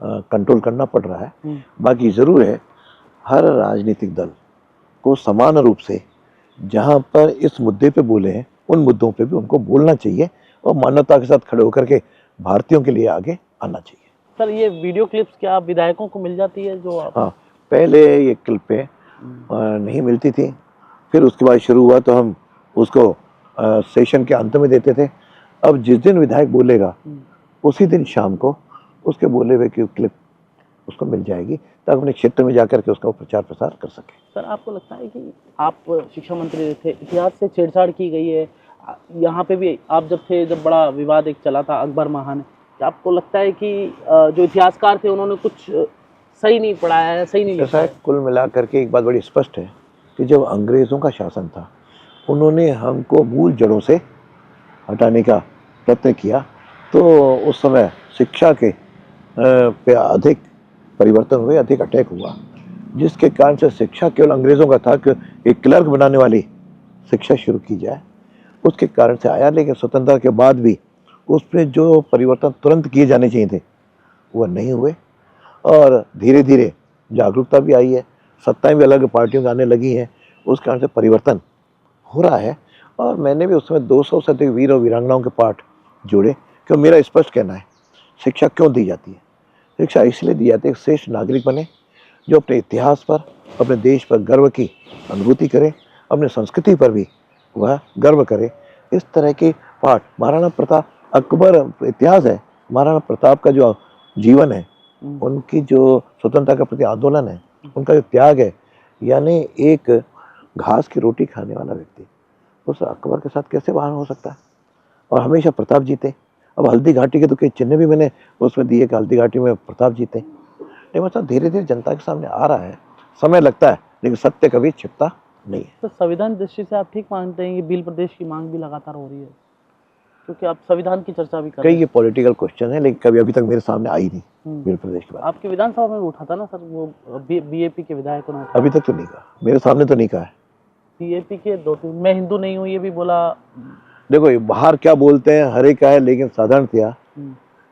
कंट्रोल करना पड़ रहा है। बाकी ज़रूर है, हर राजनीतिक दल को समान रूप से जहाँ पर इस मुद्दे पे बोले हैं उन मुद्दों पे भी उनको बोलना चाहिए, और मानवता के साथ खड़े होकर के भारतीयों के लिए आगे आना चाहिए। सर ये वीडियो क्लिप्स क्या विधायकों को मिल जाती है जो आप? हाँ, पहले ये क्लिपें नहीं मिलती थी, फिर उसके बाद शुरू हुआ तो हम उसको सेशन के अंत में देते थे। अब जिस दिन विधायक बोलेगा उसी दिन शाम को उसके बोले हुए की क्लिप उसको मिल जाएगी, ताकि अपने क्षेत्र में जाकर के उसका प्रचार प्रसार कर सके। सर आपको लगता है कि आप शिक्षा मंत्री थे, इतिहास से छेड़छाड़ की गई है यहाँ पे भी, आप जब थे, जब बड़ा विवाद एक चला था अकबर महान, क्या आपको लगता है कि जो इतिहासकार थे उन्होंने कुछ सही नहीं पढ़ाया है, सही नहीं लिखा है? कुल मिलाकर के एक बात बड़ी स्पष्ट है कि जब अंग्रेज़ों का शासन था उन्होंने हमको मूल जड़ों से हटाने का प्रयत्न किया, तो उस समय शिक्षा के पे अधिक परिवर्तन हुए, अधिक अटैक हुआ, जिसके कारण से शिक्षा केवल अंग्रेज़ों का था कि एक क्लर्क बनाने वाली शिक्षा शुरू की जाए, उसके कारण से आया। लेकिन स्वतंत्रता के बाद भी उसमें जो परिवर्तन तुरंत किए जाने चाहिए थे वह नहीं हुए, और धीरे धीरे जागरूकता भी आई है, सत्ताएं भी अलग पार्टियों की आने लगी हैं, उस कारण से परिवर्तन हो रहा है। और मैंने भी उस समय 200 से अधिक वीर और वीरांगनाओं के पाठ जोड़े, क्यों मेरा स्पष्ट कहना है शिक्षा क्यों दी जाती है। शिक्षा इसलिए दी जाती है कि श्रेष्ठ नागरिक बने, जो अपने इतिहास पर, अपने देश पर गर्व की अनुभूति करे, अपने संस्कृति पर भी वह गर्व करे। इस तरह के पाठ, महाराणा प्रताप, अकबर इतिहास है, महाराणा प्रताप का जो जीवन है, उनकी जो स्वतंत्रता के प्रति आंदोलन है, उनका जो त्याग है, यानी एक घास की रोटी खाने वाला व्यक्ति उस अकबर के साथ कैसे बाहर हो सकता है। और हमेशा प्रताप जीते। अब हल्दी घाटी के तो कई चिन्ह भी मैंने उसमें दिए कि हल्दी घाटी में प्रताप जीते। नहीं, मतलब धीरे धीरे जनता के सामने आ रहा है, समय लगता है, लेकिन सत्य कभी छिपता नहीं है। तो संविधान दृष्टि से आप ठीक मानते हैं कि बिल प्रदेश की मांग भी लगातार हो रही है? क्योंकि आप संविधान की चर्चा भी कर कई ये पॉलिटिकल क्वेश्चन है, लेकिन कभी अभी तक मेरे सामने आई नहीं मेरे प्रदेश के बारे आपके विधानसभा में भी उठा था ना सर, वो बीएपी के विधायकों ने में। अभी तक तो नहीं कहा, मेरे सामने तो नहीं कहा है। बीएपी के 2-3 मैं हिंदू नहीं हूँ ये भी बोला। देखो ये बाहर क्या बोलते हैं हर एक का है, लेकिन साधारणतया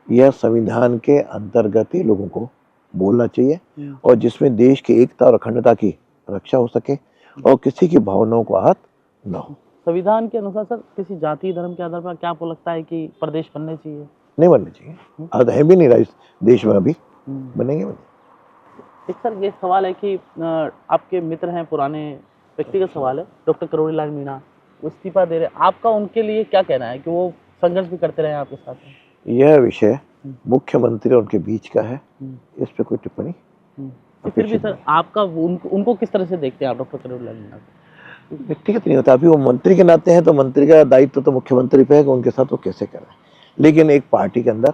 यह संविधान के अंतर्गत ही लोगों को बोलना चाहिए, और जिसमें देश की एकता और अखंडता की रक्षा हो सके और किसी की भावनाओं को आहत न हो। संविधान के अनुसार सर किसी जाति धर्म के आधार पर क्या आपको लगता है कि प्रदेश बनने चाहिए? नहीं बनने चाहिए, आज है भी नहीं राइस देश में, अभी बनेंगे नहीं। एक सर ये सवाल है कि आपके मित्र हैं पुराने, व्यक्तिगत सवाल है, डॉक्टर करोड़ी लाल मीणा वो इस्तीफा दे रहे, आपका उनके लिए क्या कहना है कि वो संघर्ष भी करते रहे आपके साथ में? यह विषय मुख्यमंत्री और उनके बीच का है, इस पर कोई टिप्पणी तो फिर भी सर आपका उनको किस तरह से देखते हैं आप डॉक्टर करोड़ी लाल मीणा को? व्यक्तिगत नहीं होता, अभी वो मंत्री के नाते हैं तो मंत्री का दायित्व तो मुख्यमंत्री पे है कि उनके साथ वो कैसे करें, लेकिन एक पार्टी के अंदर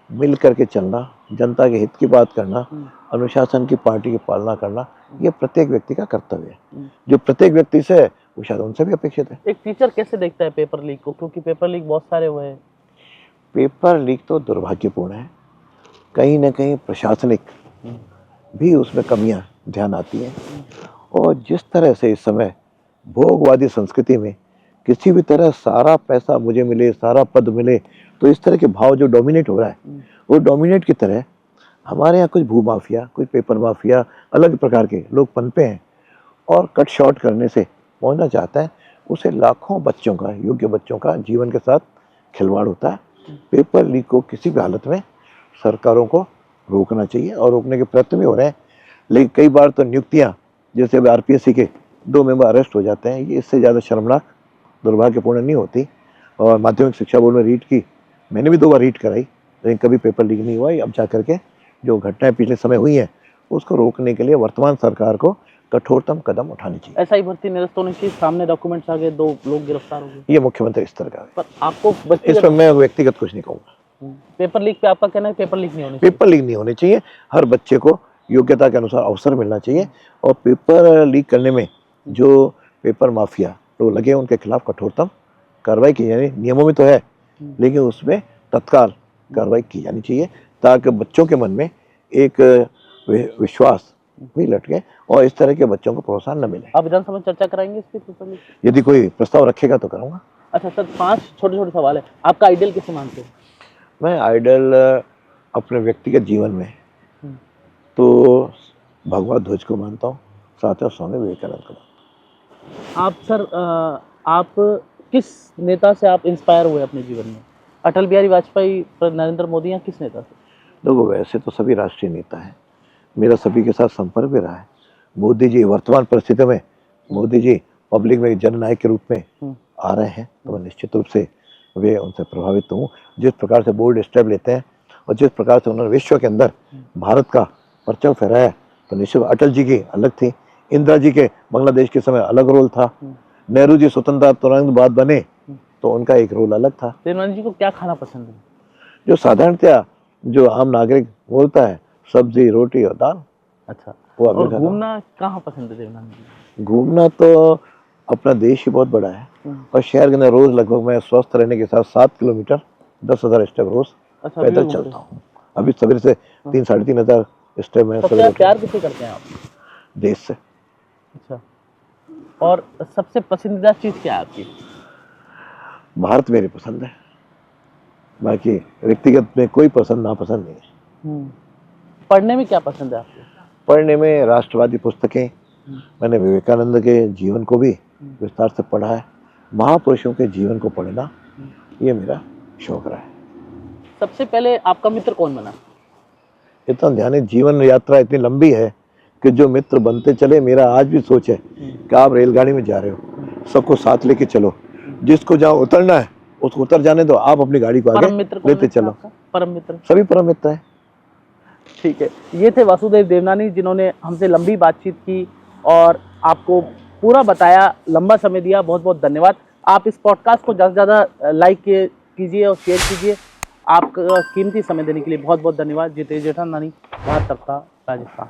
मिल करके चलना, जनता के हित की बात करना, अनुशासन की पार्टी की पालना करना, ये प्रत्येक व्यक्ति का कर्तव्य है, जो प्रत्येक व्यक्ति से वो शायद उनसे भी अपेक्षित है। एक टीचर कैसे देखता है पेपर लीक को, क्योंकि पेपर लीक बहुत सारे हुए हैं? पेपर लीक तो दुर्भाग्यपूर्ण है, कहीं ना कहीं प्रशासनिक भी उसमें कमियां ध्यान आती हैं, और जिस तरह से इस समय भोगवादी संस्कृति में किसी भी तरह सारा पैसा मुझे मिले, सारा पद मिले, तो इस तरह के भाव जो डोमिनेट हो रहा है, वो डोमिनेट की तरह हमारे यहाँ कुछ भू माफिया, कुछ पेपर माफिया, अलग प्रकार के लोग पनपे हैं और कट शॉर्ट करने से पहुंचना चाहता है, उसे लाखों बच्चों का, योग्य बच्चों का जीवन के साथ खिलवाड़ होता है। पेपर लीक को किसी भी हालत में सरकारों को रोकना चाहिए, और रोकने के प्रयत्न भी हो रहे हैं, लेकिन कई बार तो नियुक्तियां, जैसे अब आरपीएससी के 2 मेंबर अरेस्ट हो जाते हैं, ये इससे ज़्यादा शर्मनाक, दुर्भाग्यपूर्ण नहीं होती। और माध्यमिक शिक्षा बोर्ड में रीट की, मैंने भी 2 बार रीट कराई, लेकिन कभी पेपर लीक नहीं हुआ। अब जा करके जो घटनाएं पिछले समय हुई हैं, उसको रोकने के लिए वर्तमान सरकार को कठोरतम कदम उठानी चाहिए। ऐसा ही भर्ती निरस्त होने की, सामने डॉक्यूमेंट्स आ गए, 2 लोग गिरफ्तार हो गए, ये मुख्यमंत्री स्तर का है, पर आपको इस पर मैं व्यक्तिगत कुछ नहीं कहूँगा। पेपर लीक पे आपका कहना है पेपर लीक नहीं होने चाहिए? पेपर लीक नहीं होने चाहिए, हर बच्चे को योग्यता के अनुसार अवसर मिलना चाहिए, और पेपर लीक करने में जो पेपर माफिया लोग लगे उनके खिलाफ कठोरतम कार्रवाई की जाए। नियमों में तो है, लेकिन उसमें तत्काल कार्रवाई की जानी चाहिए, ताकि बच्चों के मन में एक विश्वास भी लटके और इस तरह के बच्चों को प्रोत्साहन न मिले। आप विधानसभा में चर्चा कराएंगे इसकी पेपर लीक? यदि कोई प्रस्ताव रखेगा तो करूँगा। अच्छा सर, 5 छोटे-छोटे सवाल है, आपका आइडियल किसे मानते हैं? मैं आइडल अपने व्यक्तिगत जीवन में तो भगवा ध्वज को मानता हूँ, साथ ही स्वामी विवेकानंद को। आप सर आप किस नेता से आप इंस्पायर हुए अपने जीवन में? अटल बिहारी वाजपेयी, नरेंद्र मोदी, या किस नेता से? देखो वैसे तो सभी राष्ट्रीय नेता हैं, मेरा सभी के साथ संपर्क भी रहा है। मोदी जी वर्तमान परिस्थितियों में, मोदी जी पब्लिक में जननायक के रूप में आ रहे हैं, तो मैं निश्चित रूप से वे उनसे प्रभावित हूँ। जिस प्रकार से बोल्ड स्टेप लेते हैं और जिस प्रकार से उन्होंने विश्व के अंदर भारत का परचम फहराया, तो निश्चित अटल जी की अलग थी, इंदिरा जी के बांग्लादेश के समय अलग रोल था, नेहरू जी स्वतंत्रता तुरंत बाद बने तो उनका एक रोल अलग था। देवनानी जी को क्या खाना पसंद है? जो साधारणतया जो आम नागरिक बोलता है, सब्जी, रोटी और दाल। अच्छा, वो और घूमना कहाँ पसंद है देवनानी जी? घूमना तो अपना देश ही बहुत बड़ा है, और शहर के अंदर रोज लगभग मैं स्वस्थ रहने के साथ 7 किलोमीटर 10,000 स्टेप रोज पैदल चलता हूँ। अभी सवेरे से 3-3.5 स्टेप में सबसे प्यार किसे करते हैं आप? देश से। अच्छा, और सबसे पसंदीदा चीज क्या है आपकी? भारत मेरी पसंद है, बाकी व्यक्तिगत में कोई पसंद नापसंद नहीं है। पढ़ने में क्या पसंद है आपको? पढ़ने में राष्ट्रवादी पुस्तकें, मैंने विवेकानंद के जीवन को भी विस्तार से पढ़ा है, महापुरुषों के जीवन को पढ़ना ये मेरा शौक रहा है। सबसे पहले आपका मित्र कौन बना? इतना ध्यान, जीवन यात्रा इतनी लंबी है कि जो मित्र बनते चले, मेरा आज भी सोच है कि आप रेलगाड़ी में जा रहे हो, सबको साथ लेके चलो, जिसको जहाँ उतरना है उसको उतर जाने दो, आप अपनी गाड़ी को आगे लेते चलो। परम मित्र? सभी परम मित्र है। ठीक है, ये थे वासुदेव देवनानी, जिन्होंने हमसे लंबी बातचीत की और आपको पूरा बताया, लंबा समय दिया। बहुत बहुत धन्यवाद। आप इस पॉडकास्ट को ज़्यादा से ज़्यादा लाइक कीजिए और शेयर कीजिए। आपका कीमती समय देने के लिए बहुत बहुत धन्यवाद। जितेश जेठानी, भारत तख्ता, राजस्थान।